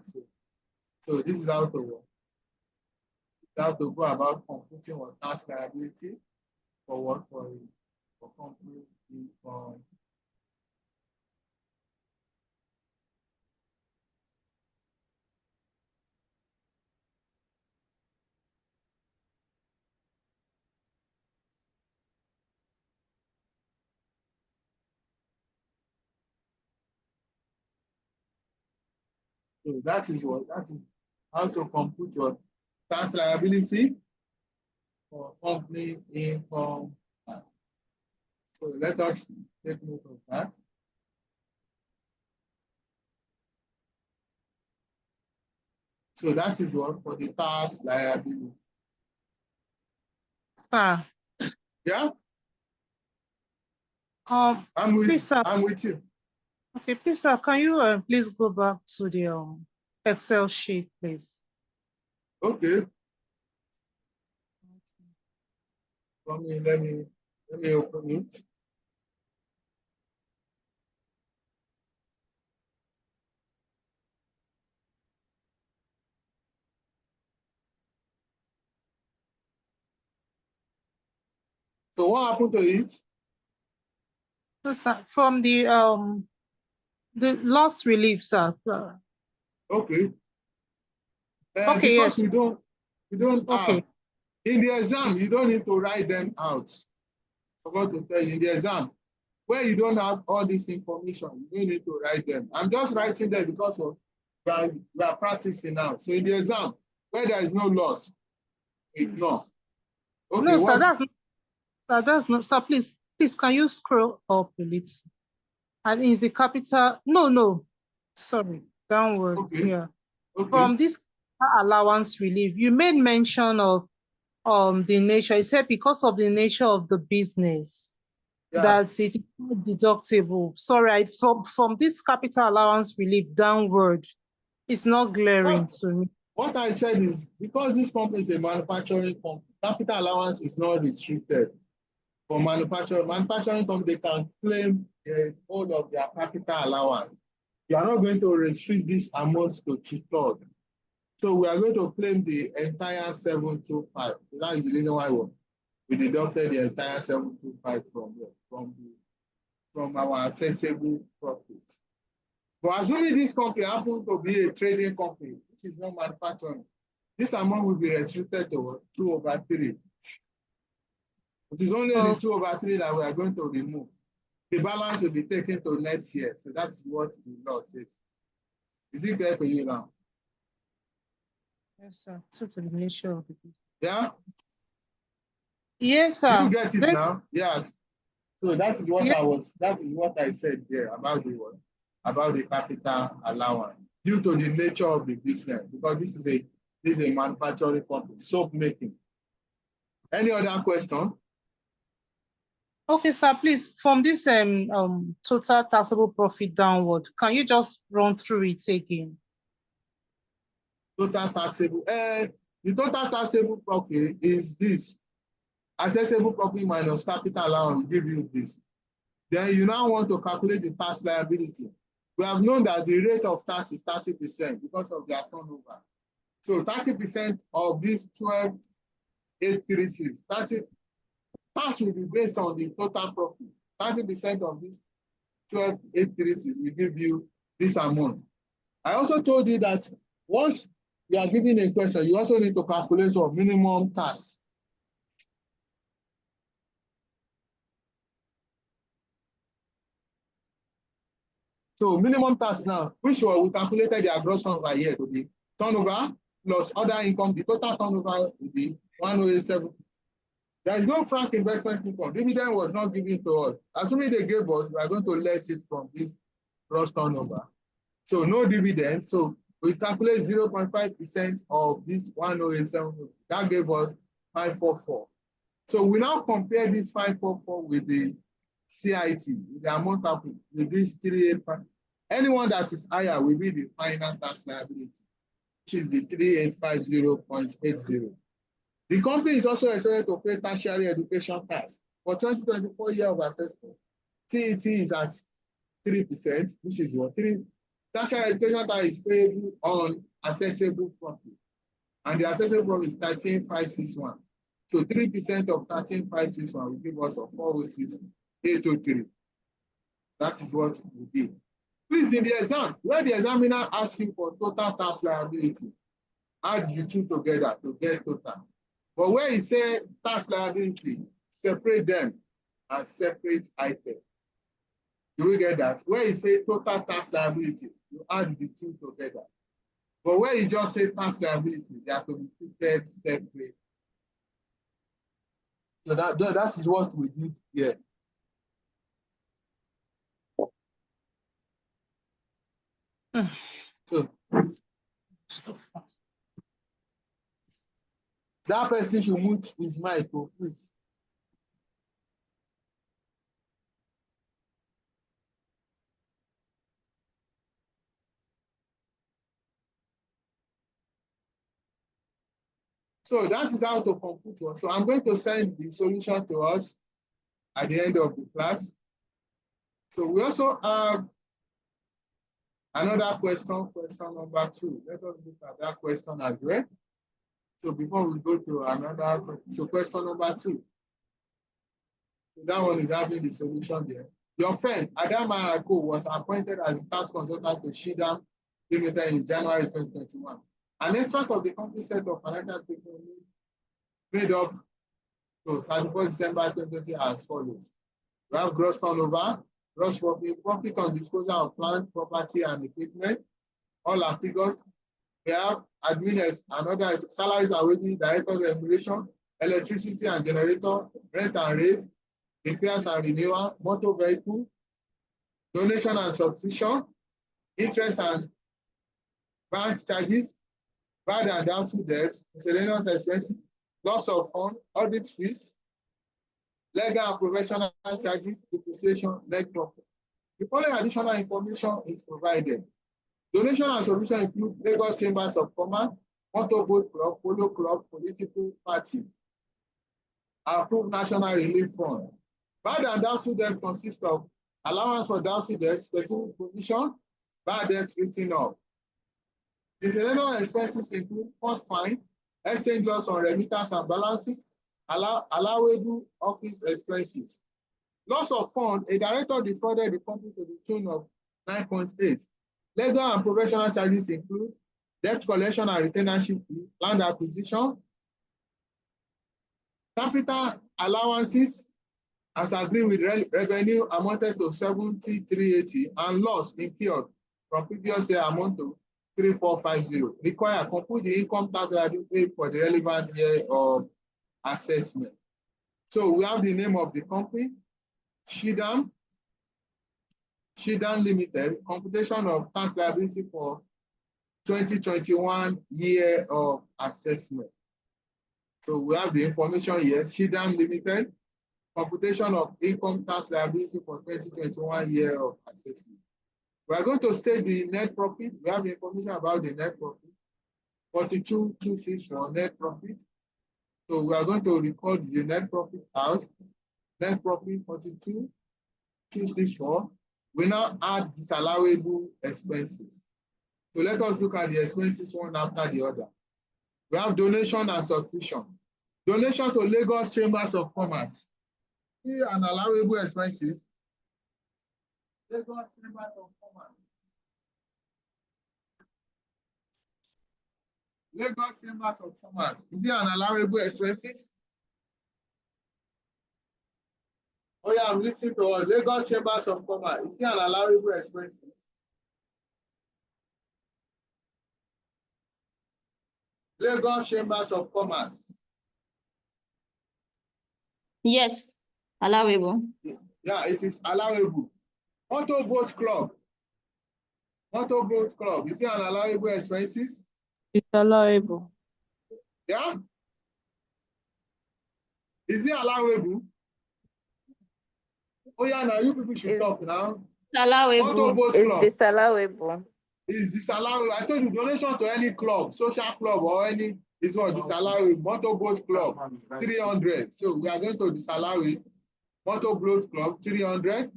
S1: So this is how to work. You have to go about computing what tax liability for what? For company income. So that is how to compute your tax liability for company income tax. So let us take note of that. So that is what for the tax liability.
S2: Sir.
S1: Yeah?
S2: Please, sir.
S1: I'm with you.
S2: Okay, please, sir, can you please go back to the Excel sheet, please?
S1: Okay. Let me open it. So what happened to it?
S2: So, sir, from the loss relief, sir.
S1: Okay.
S2: Okay,
S1: Because
S2: yes.
S1: we don't
S2: Okay.
S1: have in the exam, you don't need to write them out. I forgot to tell you in the exam, where you don't have all this information, you don't need to write them. I'm just writing them because of we are practicing now. So in the exam, where there is no loss, ignore. Okay,
S2: No, sir, that's not, sir, please, can you scroll up a little? And is the capital, no, sorry, downward,
S1: okay.
S2: yeah.
S1: Okay.
S2: From this allowance relief, you made mention of the nature. You said because of the nature of the business, that it is not deductible. Sorry, from this capital allowance relief downward, it's not glaring to me.
S1: What I said is because this company is a manufacturing company, capital allowance is not restricted for manufacturing. Manufacturing company, they can claim the whole of their capital allowance. You are not going to restrict this amount to 2/3. So we are going to claim the entire 725. That is the reason why we deducted the entire 725 from our accessible profit. But assuming this company happens to be a trading company, which is not manufacturing, this amount will be restricted to 2/3. It is only the 2/3 that we are going to remove. The balance will be taken to next year. So that's what the law says. Is it clear to you now?
S2: Yes, sir. So to the nature of the business.
S1: Yeah?
S2: Yes, sir.
S1: You get it now? Yes. So that is what I said there about the capital allowance due to the nature of the business, because this is a manufacturing company, soap making. Any other question?
S2: Okay, sir, please, from this total taxable profit downward, can you just run through it again?
S1: Total taxable. The total taxable profit is this. Accessible profit minus capital allowance will give you this. Then you now want to calculate the tax liability. We have known that the rate of tax is 30% because of their turnover. So 30% of this 12,836, tax will be based on the total profit. 30% of this 12,836 will give you this amount. I also told you that once you are given a question, you also need to calculate your minimum tax. So minimum tax now, which one we calculated their gross turnover here to be turnover plus other income, the total turnover will be 1,087. There is no frank investment income. Dividend was not given to us. Assuming they gave us, we are going to less it from this gross turnover. So no dividend. So we calculate 0.5% of this 1,087. That gave us 544. So we now compare this 544 with the CIT, with the amount of with this 385. Anyone that is higher will be the final tax liability, which is the 3850.80. The company is also expected to pay tertiary education tax. For 2024 year of assessment, TET is at 3%, which is what? Tertiary education tax is payable on accessible profit. And the accessible profit is 13,561. So 3% of 13,561 will give us a 406,803. That is what we did. Please, in the exam, where the examiner asks you for total tax liability, add the two together to get total. But where he say tax liability, separate them as separate items. Do we get that? Where he say total tax liability, you add the two together. But where you just say tax liability, they have to be treated separate. So that is what we did here. So that person should mute his mic, please. So that is how to compute one. So I'm going to send the solution to us at the end of the class. So we also have another question, question number 2. Let us look at that question as well. So before we go to another, so question number 2. So that one is having the solution there. Your friend, Adam Marako, was appointed as a tax consultant to Shidam Limited in January 2021. An extract of the company set of financial statements made up to 31 December 2020 as follows. We have gross turnover, gross profit, profit on disposal of plant, property, and equipment. All our figures. We have admin and other salaries and wages, director remuneration, electricity and generator, rent and rate, repairs and renewal, motor vehicle, donation and subscription, interest and bank charges, bad and doubtful debts, miscellaneous expenses, loss of fund, audit fees, legal and professional charges, depreciation, net profit. The following additional information is provided. Donation and subscription include Lagos Chambers of Commerce, Motorboat Club, Polo Club, Political Party, Approved National Relief Fund. Bad and doubtful debt consists of allowance for doubtful debt, specific provision, bad debt written off. Miscellaneous expenses include cost fine, exchange loss on remittance and balances, allowable office expenses. Loss of fund, a director defrauded the company to the tune of 9.8. Legal and professional charges include debt collection and retainership fee, land acquisition, capital allowances as agreed with revenue amounted to 7380 and loss incurred from previous year amount to 3450. Require compute the income tax liability for the relevant year of assessment. So we have the name of the company, Shidam Limited, computation of tax liability for 2021 year of assessment. So we have the information here, Shidam Limited, computation of income tax liability for 2021 year of assessment. We are going to state the net profit. We have information about the net profit, 42,264 net profit. So we are going to record the net profit out. Net profit 42,264. We now add disallowable expenses. So let us look at the expenses one after the other. We have donation and subscription. Donation to Lagos Chambers of Commerce. Here and allowable expenses. Lagos Chambers of Commerce. Lagos Chambers of Commerce. Is it an allowable expenses? Oh yeah, I'm listening to us. Lagos Chambers of Commerce. Is it an allowable expenses? Lagos Chambers of Commerce.
S3: Yes, allowable.
S1: Yeah, it is allowable. Motorboat Club. Motorboat Club. Is it an allowable expenses?
S4: It's allowable.
S1: Yeah? Is it allowable? Oh yeah, now you people should talk now.
S3: Allowable.
S1: Motorboat Club.
S4: It's disallowable.
S1: Is disallowable. I told you, donation to any club, social club or any, is what disallowable. Motorboat Club, 300. So we are going to disallow it. Motorboat Club, 300.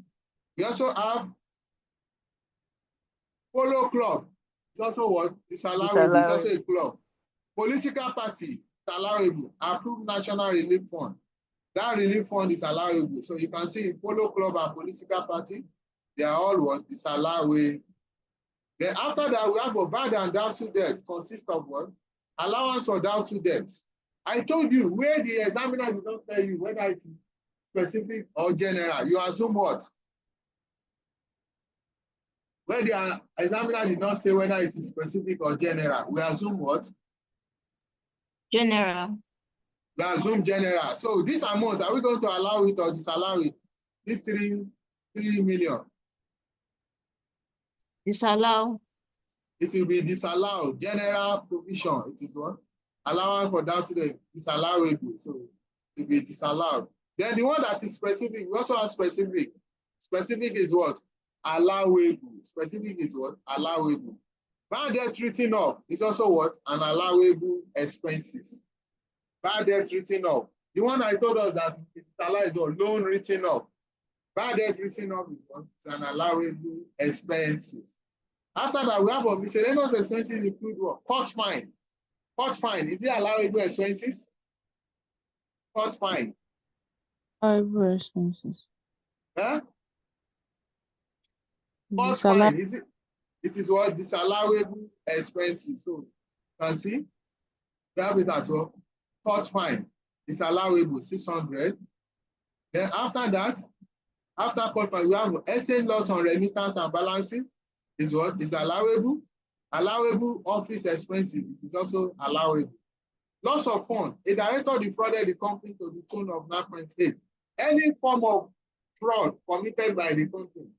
S1: We also have Polo Club. It's also what? Disallowable. It's also a club. Political party, allowable. Approved National Relief Fund. That relief fund is allowable. So you can see Polo Club and political party, they are all what? Disallowable. Then after that, we have a bad and doubtful debt consists of what? Allowance for doubtful debts. I told you where the examiner did not tell you whether it is specific or general. You assume what? Where the examiner did not say whether it is specific or general, we assume what?
S3: General.
S1: We assume general. So this amount, are we going to allow it or disallow it? This 3 million.
S3: Disallow.
S1: It will be disallowed. General provision. It is what? Allowance for doubtful debt, disallowable. So it will be disallowed. Then the one that is specific, we also have specific. Specific is what? Allowable. Specific is what? Allowable. Bad debt written off is also what? An allowable expenses. Bad debt written off. The one I told us that it's allowed is what? Loan written off. Bad debt written off is what? It's an allowable expenses. After that, we have a miscellaneous expenses include what? Court fine. Court fine, is it allowable expenses? Court fine.
S4: Allowable expenses.
S1: Huh? Court fine, is it? It is what? Disallowable expenses. So, you can see, we have it as well. Court fine is allowable, 600. Then after that, after court fine, we have exchange loss on remittance and balancing is what? Is allowable. Allowable office expenses is also allowable. Loss of fund. A director defrauded the company to the tune of 9.8. Any form of fraud committed by the company,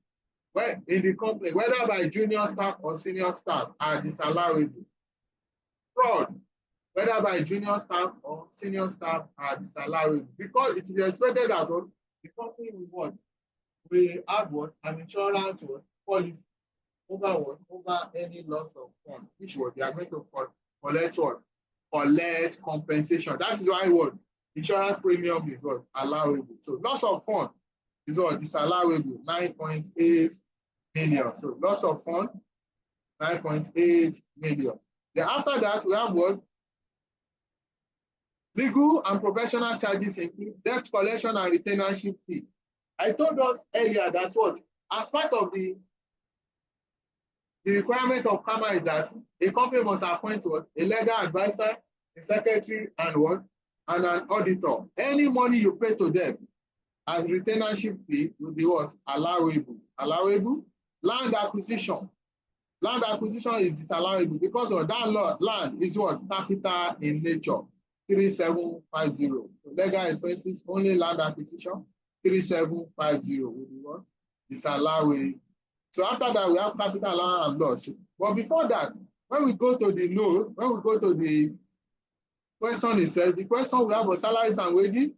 S1: in the company, whether by junior staff or senior staff, are disallowable. Fraud, whether by junior staff or senior staff, are disallowable because it is expected that the company will have what? An insurance policy over any loss of fund, which they are going to collect what? Collect compensation. That is why what? Insurance premium is what? Allowable. So loss of fund is what? Disallowable, 9.8 million. So loss of fund, 9.8 million. Then after that, we have what? Legal and professional charges include debt collection and retainership fee. I told us earlier that what? As part of the requirement of CAMA is that a company must appoint what? A legal advisor, a secretary, and what? And an auditor. Any money you pay to them as retainership fee will be what? Allowable. Allowable. Land acquisition. Land acquisition is disallowable because of that land is what? Capital in nature. 3750. So legal expenses, only land acquisition, 3750 will be what? Disallowable. So after that, we have capital allowance and loss. But before that, when we go to the note, when we go to the question itself, the question we have was salaries and wages,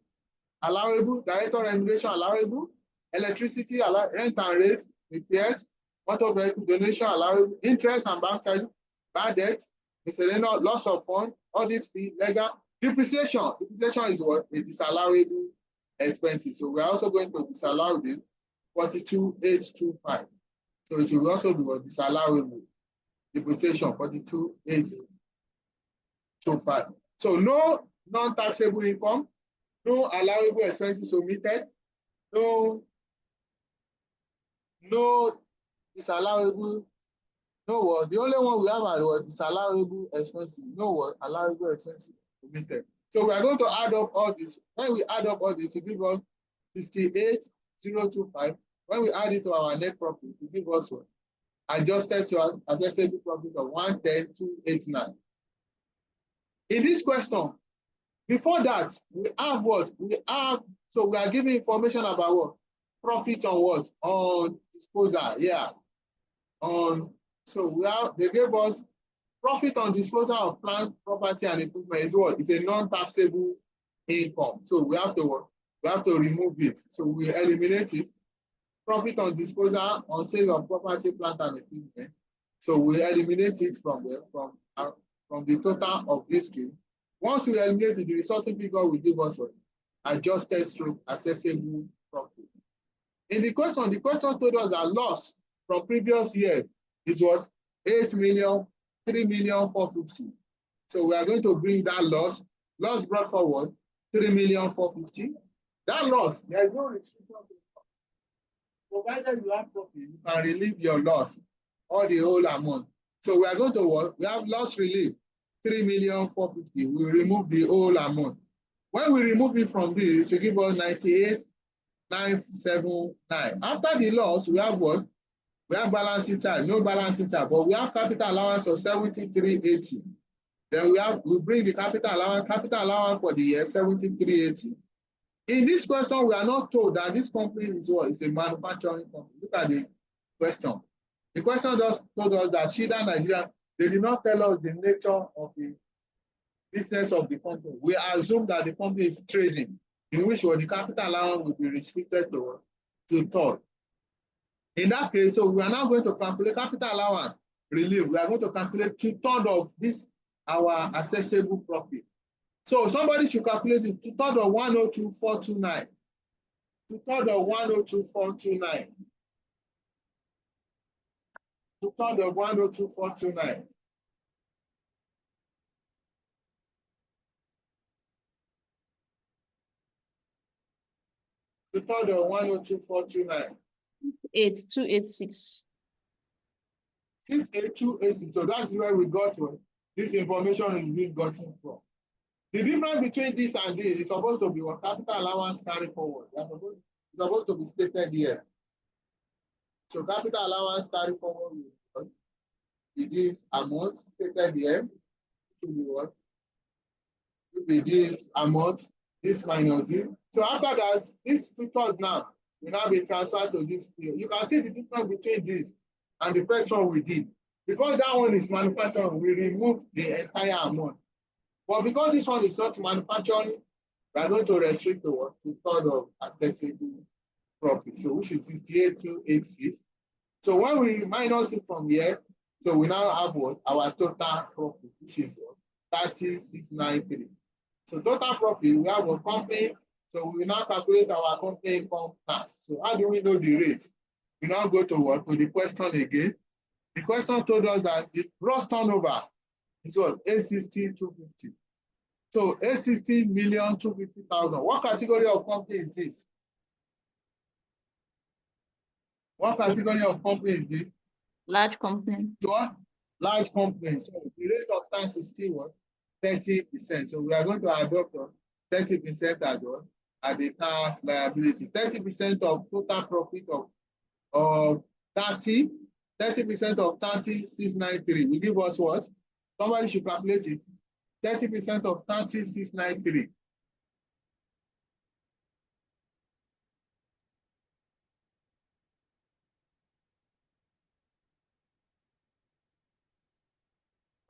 S1: allowable, director remuneration allowable, electricity, rent and rate, repairs, motor vehicle donation allowable, interest and bank charges, bad debt, miscellaneous, loss of fund, audit fee, legal, depreciation. Depreciation is what? A disallowable expenses. So we're also going to disallow this 42,825. So it will also be disallowable depreciation 42,825. So no non-taxable income, no allowable expenses omitted, no disallowable, no what? The only one we have are disallowable expenses, no what? Allowable expenses omitted. So we are going to add up all this. When we add up all this, to give us 68,025. When we add it to our net profit, to give us what? Adjusted to accessible profit of 110,289. In this question, before that, we have what? So we are giving information about what? Profit on what? On disposal, yeah. So they gave us profit on disposal of plant, property, and equipment is what? It's a non-taxable income. So we have to remove it. So we eliminate it. Profit on disposal on sale of property, plant, and equipment. So we eliminate it from the total of this stream. Once we eliminate it, the resulting figure will give us what? Adjusted stroke accessible profit. In the question told us that loss from previous years is what? 8 million, 3,450,000. So we are going to bring that loss brought forward 3,450,000. That loss, there is no restriction to it. Provided you have profit, you can relieve your loss or the whole amount. So we are going to what? We have loss relief 3,450,000. We remove the whole amount. When we remove it from this, to give us 98,979. After the loss, we have what? We have balancing charge, no balancing charge, but we have capital allowance of 7380. Then we bring the capital allowance for the year 7380. In this question, we are not told that this company is what? It's a manufacturing company. Look at the question. The question just told us that Shida Nigeria, they did not tell us the nature of the business of the company. We assume that the company is trading, in which the capital allowance will be restricted to third. In that case, so we are now going to calculate capital allowance relief. We are going to calculate 2/3 of this, our accessible profit. So somebody should calculate it. 2/3 of 102,429. 2/3 of 102,429. 2/3 of 102,429. 2/3 of 102,429.
S3: 8286.
S1: 68286. So that's where we got to. This information is being gotten from. The difference between this and this is supposed to be what capital allowance carry forward. It's supposed to be stated here. So capital allowance carry forward with this amount stated here. To be what? To be this amount, this minus this. So after that, this 2/3 now will now be transferred to this field. You can see the difference between this and the first one we did. Because that one is manufacturing, we remove the entire amount. But because this one is not manufacturing, we are going to restrict to what? 2/3 of accessible profit, so which is 68,286. So when we minus it from here, so we now have what? Our total profit, which is what? 30,693. So total profit, we have a company, so we now calculate our company income tax. So how do we know the rate? We now go to what? To the question again. The question told us that the gross turnover is what? 860,250. So 860,250,000. What category of company is this? What category of company is this?
S3: Large company.
S1: What? Large company. So the rate of tax is still what? 30%. So we are going to adopt 30% as well at the tax liability. 30% of total profit of 30% of 30,693 will give us what? Somebody should calculate it. 30% of 30,693.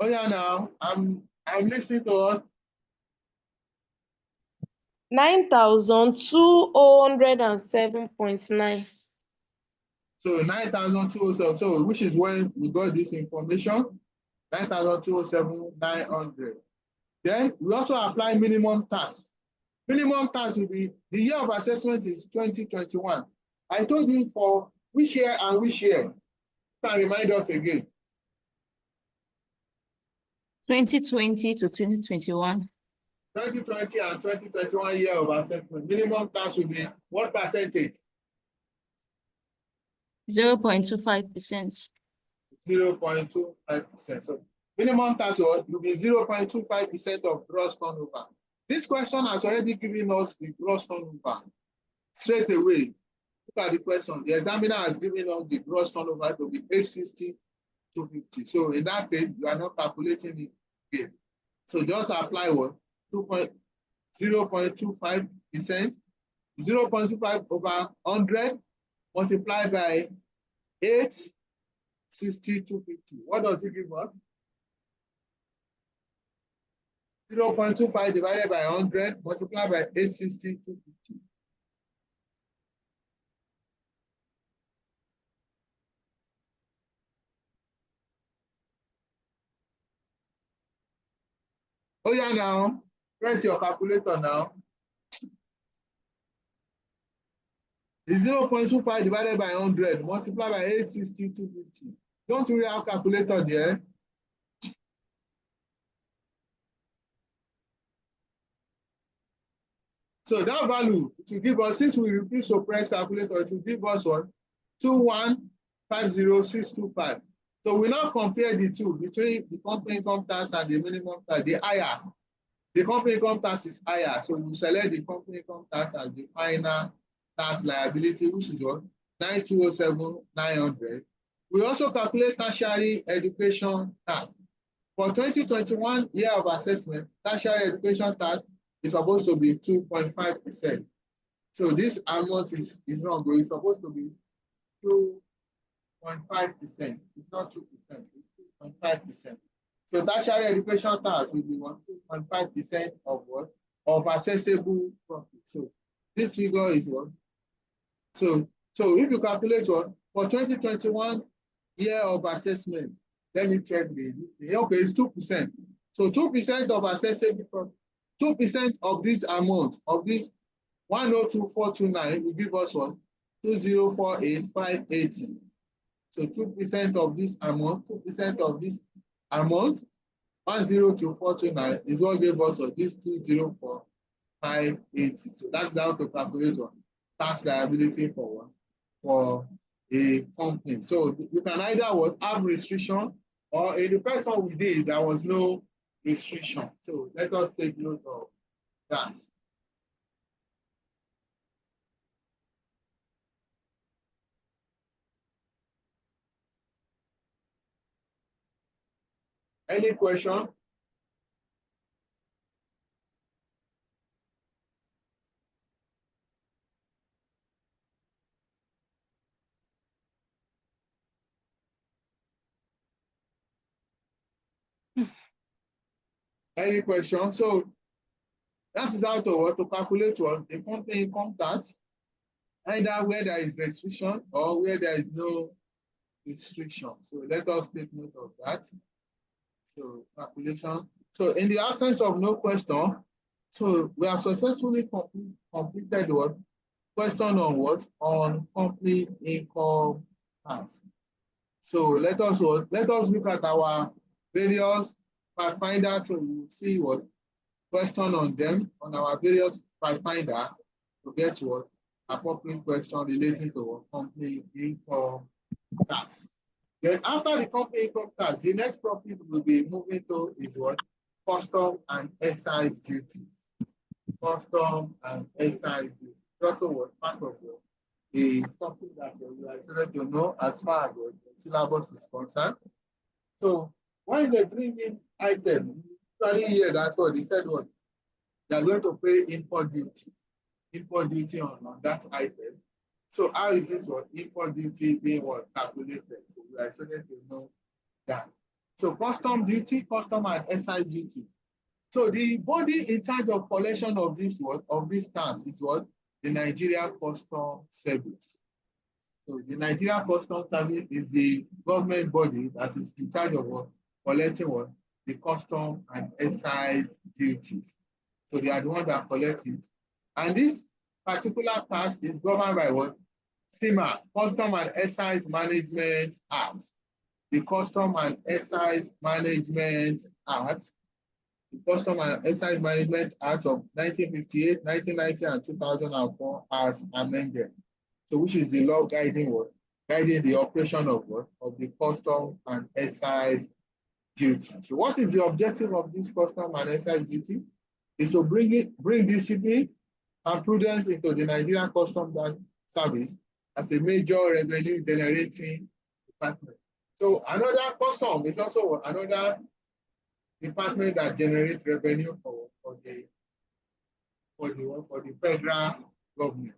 S1: Oh yeah, now I'm listening to us.
S5: 9,207.9.
S1: So 9,207. So which is when we got this information. 9,207,900. Then we also apply minimum tax. Minimum tax will be, the year of assessment is 2021. I told you for which year and which year. You can remind us again.
S3: 2020 to 2021.
S1: 2020 and 2021 year of assessment. Minimum tax will be what percentage?
S3: 0.25%.
S1: 0.25%. So minimum tax will be 0.25% of gross turnover. This question has already given us the gross turnover straight away. Look at the question. The examiner has given us the gross turnover to be 860,250. So in that case, you are not calculating it again. So just apply what? 0.25%. 0.25 over 100 multiplied by 860,250. What does it give us? 0.25 divided by 100 multiplied by 860,250. Oh yeah, now press your calculator now. The 0.25 divided by 100 multiplied by 860,250. Don't we have calculator there? So that value to give us, since we refuse to press calculator, it will give us what? 2150625. So we now compare the two between the company income tax and the minimum tax, the higher. The company income tax is higher, so we select the company income tax as the final tax liability, which is what? 9,207,900. We also calculate tertiary education tax. For 2021 year of assessment, tertiary education tax is supposed to be 2.5%. So this amount is wrong, but it's supposed to be 2.5%. It's not 2%, it's 2.5%. So tertiary education tax will be 2.5% of what? Of accessible profit. So this figure is what? So if you calculate what? For 2021 year of assessment, let me check this. Okay, it's 2%. So 2% of accessible profit. 2% of this amount, of this 102,429 will give us what? 2,048,580. So 2% of this amount, 2% of this amount, 102,429 is what gave us this 204,580. So that's how to calculate one tax liability for a company. So you can either have restriction, or in the first one we did, there was no restriction. So let us take note of that. Any question? Any question? So that is how to calculate the company income tax, either where there is restriction or where there is no restriction. So let us take note of that. So calculation. So in the absence of no question, so we have successfully completed what? Question on what? On company income tax. So let us look at our various pathfinders. So we will see what question on them, on our various pathfinder, to get what appropriate question relating to what company income tax. Then after the company income tax, the next profit will be moving to is what? Custom and excise duty. Custom and excise duty. It's also what part of the topic that we are trying to know as far as the syllabus is concerned. So when they bring in item, usually here that's what they said what they are going to pay import duty on that item. So how is this what import duty being what calculated? So we are expected to know that. So custom duty, custom and excise duty. So the body in charge of collection of this tax is what? The Nigeria Custom Service. So the Nigeria Custom Service is the government body that is in charge of what? Collecting what? The custom and excise duties. So they are the ones that collect it. And this particular tax is governed by what? CIMA, Custom and Excise Management Act. The Custom and Excise Management Act. The Custom and Excise Management Act of 1958, 1990, and 2004 as amended. So which is the law guiding what? Guiding the operation of what? Of the custom and excise duty. So what is the objective of this custom and excise duty? Is to bring discipline and prudence into the Nigerian Customs Service as a major revenue generating department. So another custom is also another department that generates revenue for the federal government.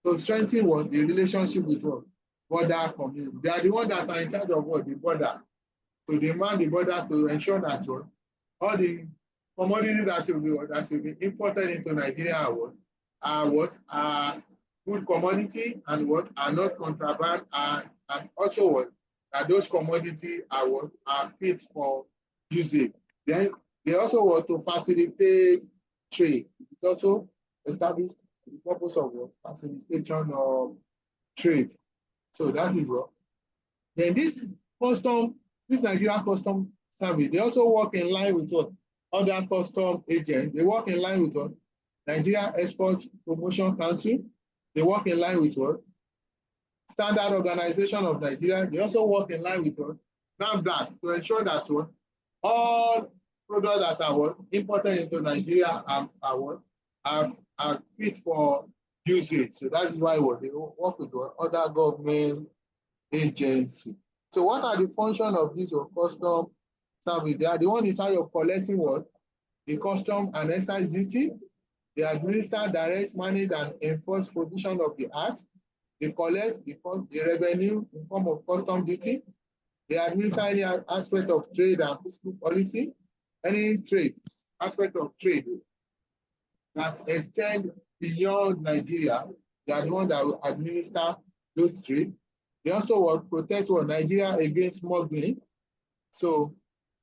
S1: So strengthen what the relationship with what border community. They are the ones that are in charge of what the border. To demand the border to ensure that what all the commodities that will be imported into Nigeria are good commodity and what are not contraband, and also what that those commodities are fit for usage. Then they also want to facilitate trade. It's also established for the purpose of what? Facilitation of trade. So that is what. Then this Nigeria Custom Service, they also work in line with what? Other custom agents. They work in line with what? Nigeria Export Promotion Council. They work in line with what? Standard Organization of Nigeria. They also work in line with what? NAFDAC, to ensure that what? All products that are what? Imported into Nigeria are fit for usage. So that's why what? They work with what? Other government agencies. So what are the functions of this custom service? They are the one in charge of collecting what? The custom and excise duty. They administer, direct, manage, and enforce provision of the act. They collect the revenue in form of custom duty. They administer any aspect of trade and fiscal policy. Any trade, aspect of trade that extend beyond Nigeria, they are the one that will administer those trade. They also will protect Nigeria against smuggling. So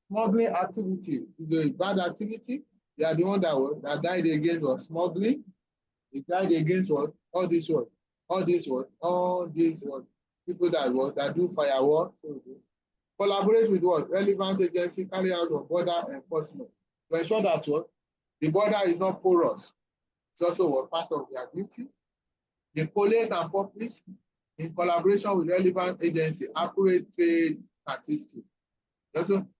S1: smuggling activity is a bad activity. They are the one that guide against what? Smuggling. They guide against what? All this what? All this what? All these what? People that do firewall. So collaborate with what? Relevant agency, carry out of border enforcement to ensure that what? The border is not porous. It's also what? Part of their duty. They collate and publish in collaboration with relevant agency, accurate trade statistics.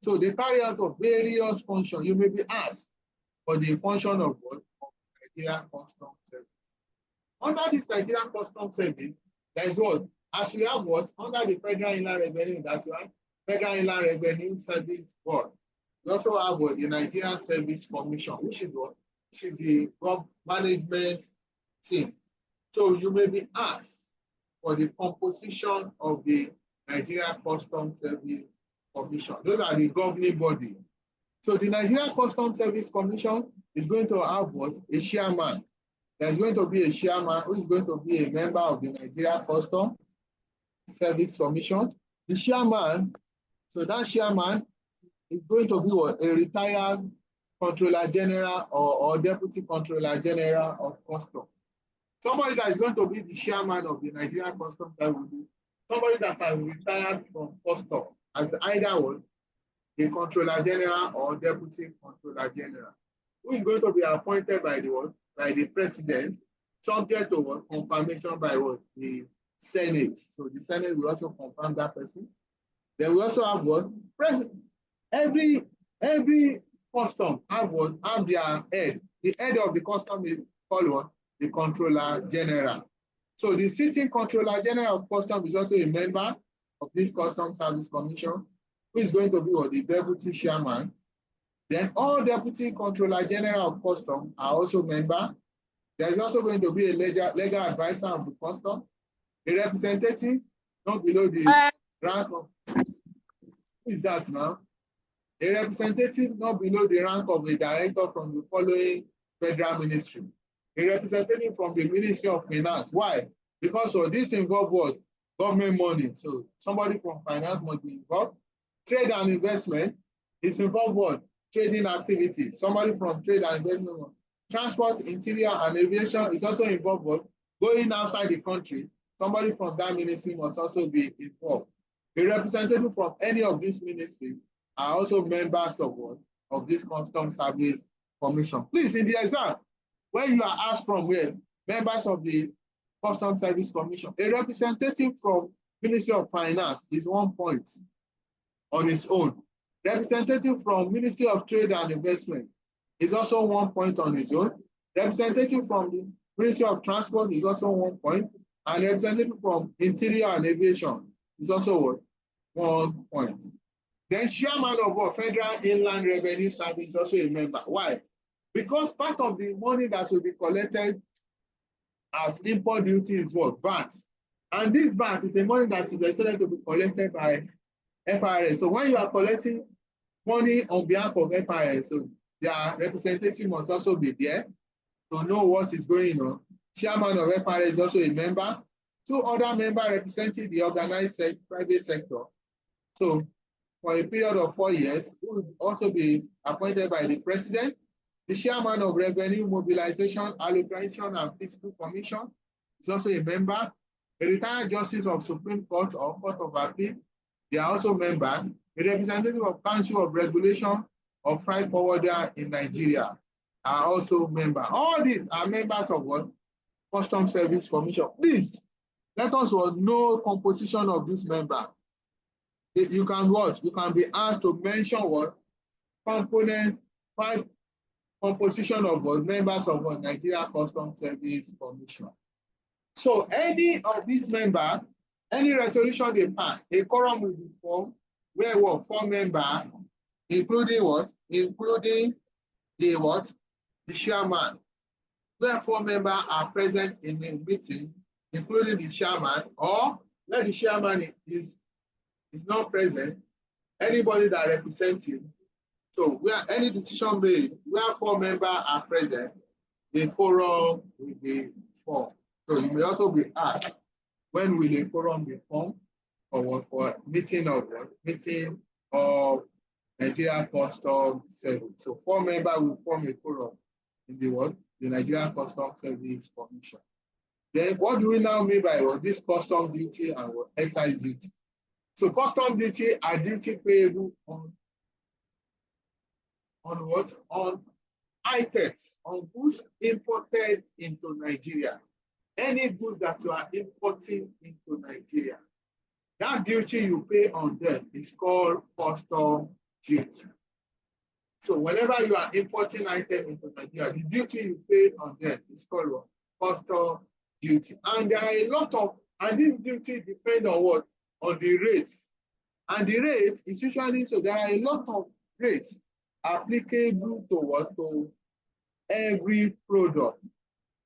S1: So they carry out of various functions. You may be asked for the function of what? Of Nigerian Customs Service. Under this Nigerian Customs Service, there is what? As we have what? Under the Federal Inland Revenue, that's right. Federal Inland Revenue Service Board. We also have what? The Nigerian Service Commission, which is what? Which is the management team. So you may be asked for the composition of the Nigerian Customs Service Commission. Those are the governing body. So the Nigerian Customs Service Commission is going to have what? A chairman. There's going to be a chairman who is going to be a member of the Nigerian Customs Service Commission. The chairman, so that chairman is going to be what? A retired Controller General or Deputy Controller General of Customs. Somebody that is going to be the chairman of the Nigerian Customs Service, somebody that has retired from Customs as either one, a Controller General or Deputy Controller General, who is going to be appointed by the what? By the President, subject to what? Confirmation by what? The Senate. So the Senate will also confirm that person. Then we also have what? President. Every custom have what? Have their head. The head of the custom is called what? The Controller General. So the sitting Controller General of Customs is also a member of this Customs Service Commission, who is going to be what? The Deputy Chairman. Then all Deputy Controller General of Customs are also members. There is also going to be a legal advisor of the Customs, a representative, not below the rank of, who is that now? A representative not below the rank of a director from the following federal ministry. A representative from the Ministry of Finance. Why? Because of this involves what? Government money. So somebody from finance must be involved. Trade and investment is involved what? Trading activity. Somebody from trade and investment. Transport, interior, and aviation is also involved what? Going outside the country. Somebody from that ministry must also be involved. A representative from any of these ministries are also members of what? Of this Customs Service Commission. Please, in the exam, when you are asked from where? Members of the Customs Service Commission. A representative from Ministry of Finance is 1 point on its own. Representative from Ministry of Trade and Investment is also 1 point on its own. Representative from the Ministry of Transport is also 1 point. And representative from Interior and Aviation is also 1 point. Then chairman of what? Federal Inland Revenue Service is also a member. Why? Because part of the money that will be collected as import duty is what? VAT. And this VAT is the money that is expected to be collected by FRS. So when you are collecting money on behalf of FRS, so their representative must also be there to know what is going on. Chairman of FRS is also a member. 2 other members representing the organized private sector. So for a period of 4 years, who will also be appointed by the President. The chairman of Revenue Mobilization, Allocation, and Fiscal Commission is also a member. A retired justice of Supreme Court or Court of Appeal, they are also members. A representative of Council of Regulation of Freight Forwarder in Nigeria are also members. All these are members of what? Customs Service Commission. Please, let us know composition of this member. You can what? You can be asked to mention what? Component 5 composition of what? Members of what? Nigeria Customs Service Commission. So any of these members, any resolution they pass, a quorum will be formed where what? 4 members, including what? Including the what? The chairman. Where 4 members are present in the meeting, including the chairman, or where the chairman is not present, anybody that represents him. So where any decision made, where 4 members are present, the quorum will be formed. So you may also be asked, when will the quorum be formed for meeting of Nigeria Customs Service. So 4 members will form a forum in the world, the Nigeria Customs Service Commission. Then what do we now mean by what? This custom duty and what? Excise duty. So custom duty are duty payable on what? On items, on goods imported into Nigeria. Any goods that you are importing into Nigeria, that duty you pay on them is called custom duty. So whenever you are importing items into Nigeria, the duty you pay on them is called custom duty. And there are a lot of, and this duty depends on what? On the rates. And the rates is usually, so there are a lot of rates applicable to what? To every product.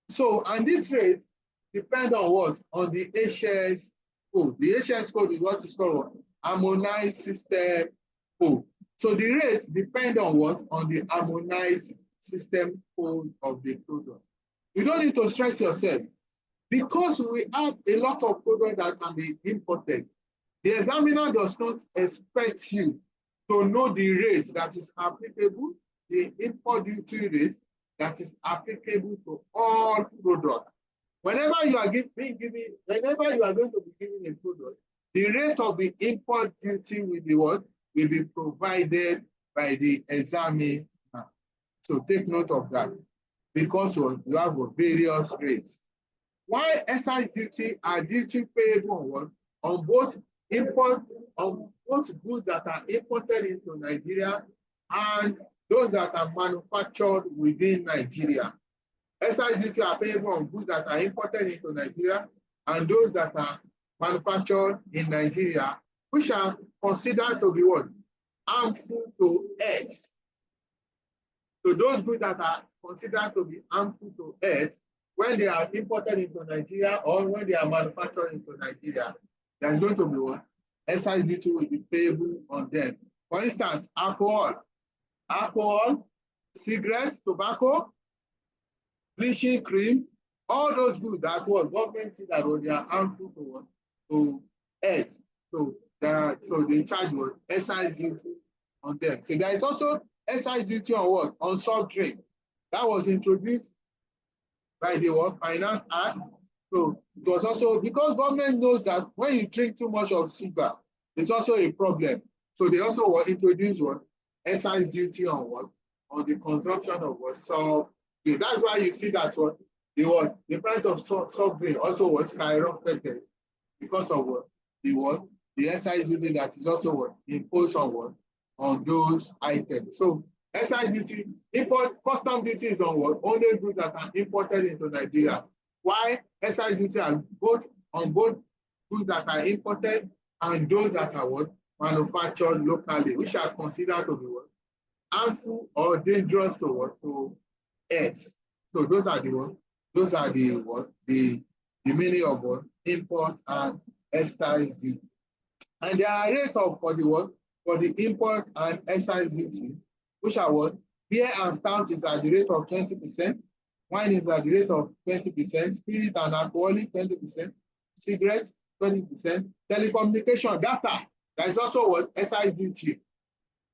S1: So, and this rate depends on what? On the HS code. The HS code is what is called harmonized system code. So the rates depend on what? On the harmonized system code of the product. You don't need to stress yourself. Because we have a lot of products that can be imported, the examiner does not expect you to know the rates that is applicable, the import duty rate that is applicable to all products. Whenever you are whenever you are going to be giving a product, the rate of the import duty will be what? Will be provided by the examiner. So take note of that, because you have various rates. Why excise duty are duty payable on what? On both goods that are imported into Nigeria and those that are manufactured within Nigeria. Excise duty are payable on goods that are imported into Nigeria and those that are manufactured in Nigeria, which are considered to be what? Harmful to health. So those goods that are considered to be harmful to health, when they are imported into Nigeria or when they are manufactured into Nigeria, there's going to be what? Excise duty will be payable on them. For instance, alcohol, cigarettes, tobacco, bleaching cream, all those goods that what government see that they are harmful to what? To health. So they charge what? Excise duty on them. So there is also excise duty on what? On soft drink. That was introduced by the World Finance Act. So it was also because government knows that when you drink too much of sugar, it's also a problem. So they also will introduce what? Excise duty on what? On the consumption of what? Soft drink. That's why you see that what? The price of soft drink also was skyrocketed because of what? The excise duty that is also what? Imposed on what? On those items. So excise duty, custom duty is on what? Only goods that are imported into Nigeria. Why excise duty are on both goods that are imported and those that are what? Manufactured locally, which are considered to be what? Harmful or dangerous to what? To health. So those are the what? Those are the what? The meaning of what? Import and excise duty. And there are rates for the what? For the import and excise duty, which are what? Beer and stout is at the rate of 20%, wine is at the rate of 20%, spirit and alcoholic 20%, cigarettes 20%, telecommunication data. There is also what? Excise duty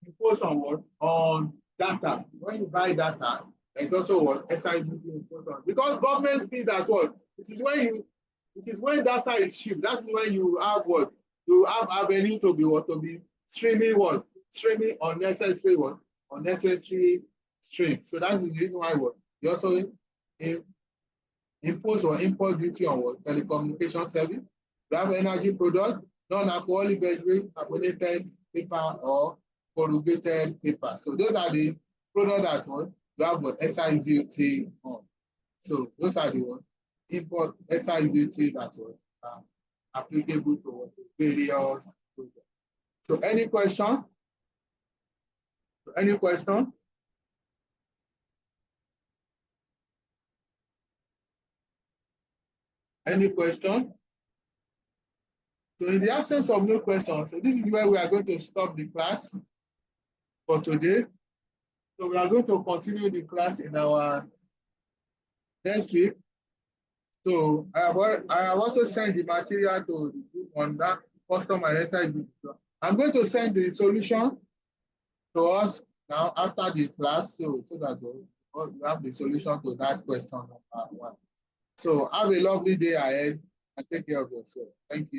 S1: imposed on what? On data. When you buy data, there is also what? Excise duty imposed on. Because government fees that what? It is when data is cheap. That is when you have what? You have avenue to be what? To be streaming what? Streaming unnecessary what? Unnecessary stream. So that is the reason why what? You also impose or import duty on what? Telecommunication service. You have energy product, non-alcoholic beverage, carbonated paper, or corrugated paper. So those are the products that what? You have what? Excise duty on. So those are the what? Import excise duty that what? Applicable to what? Various products. So any question? Any question? Any question? So in the absence of no questions, so this is where we are going to stop the class for today. So we are going to continue the class in our next week. So I have also sent the material to the group on that custom and excise duty. I'm going to send the solution to us now after the class, so that you have the solution to that question number 1. So have a lovely day ahead and take care of yourself. Thank you.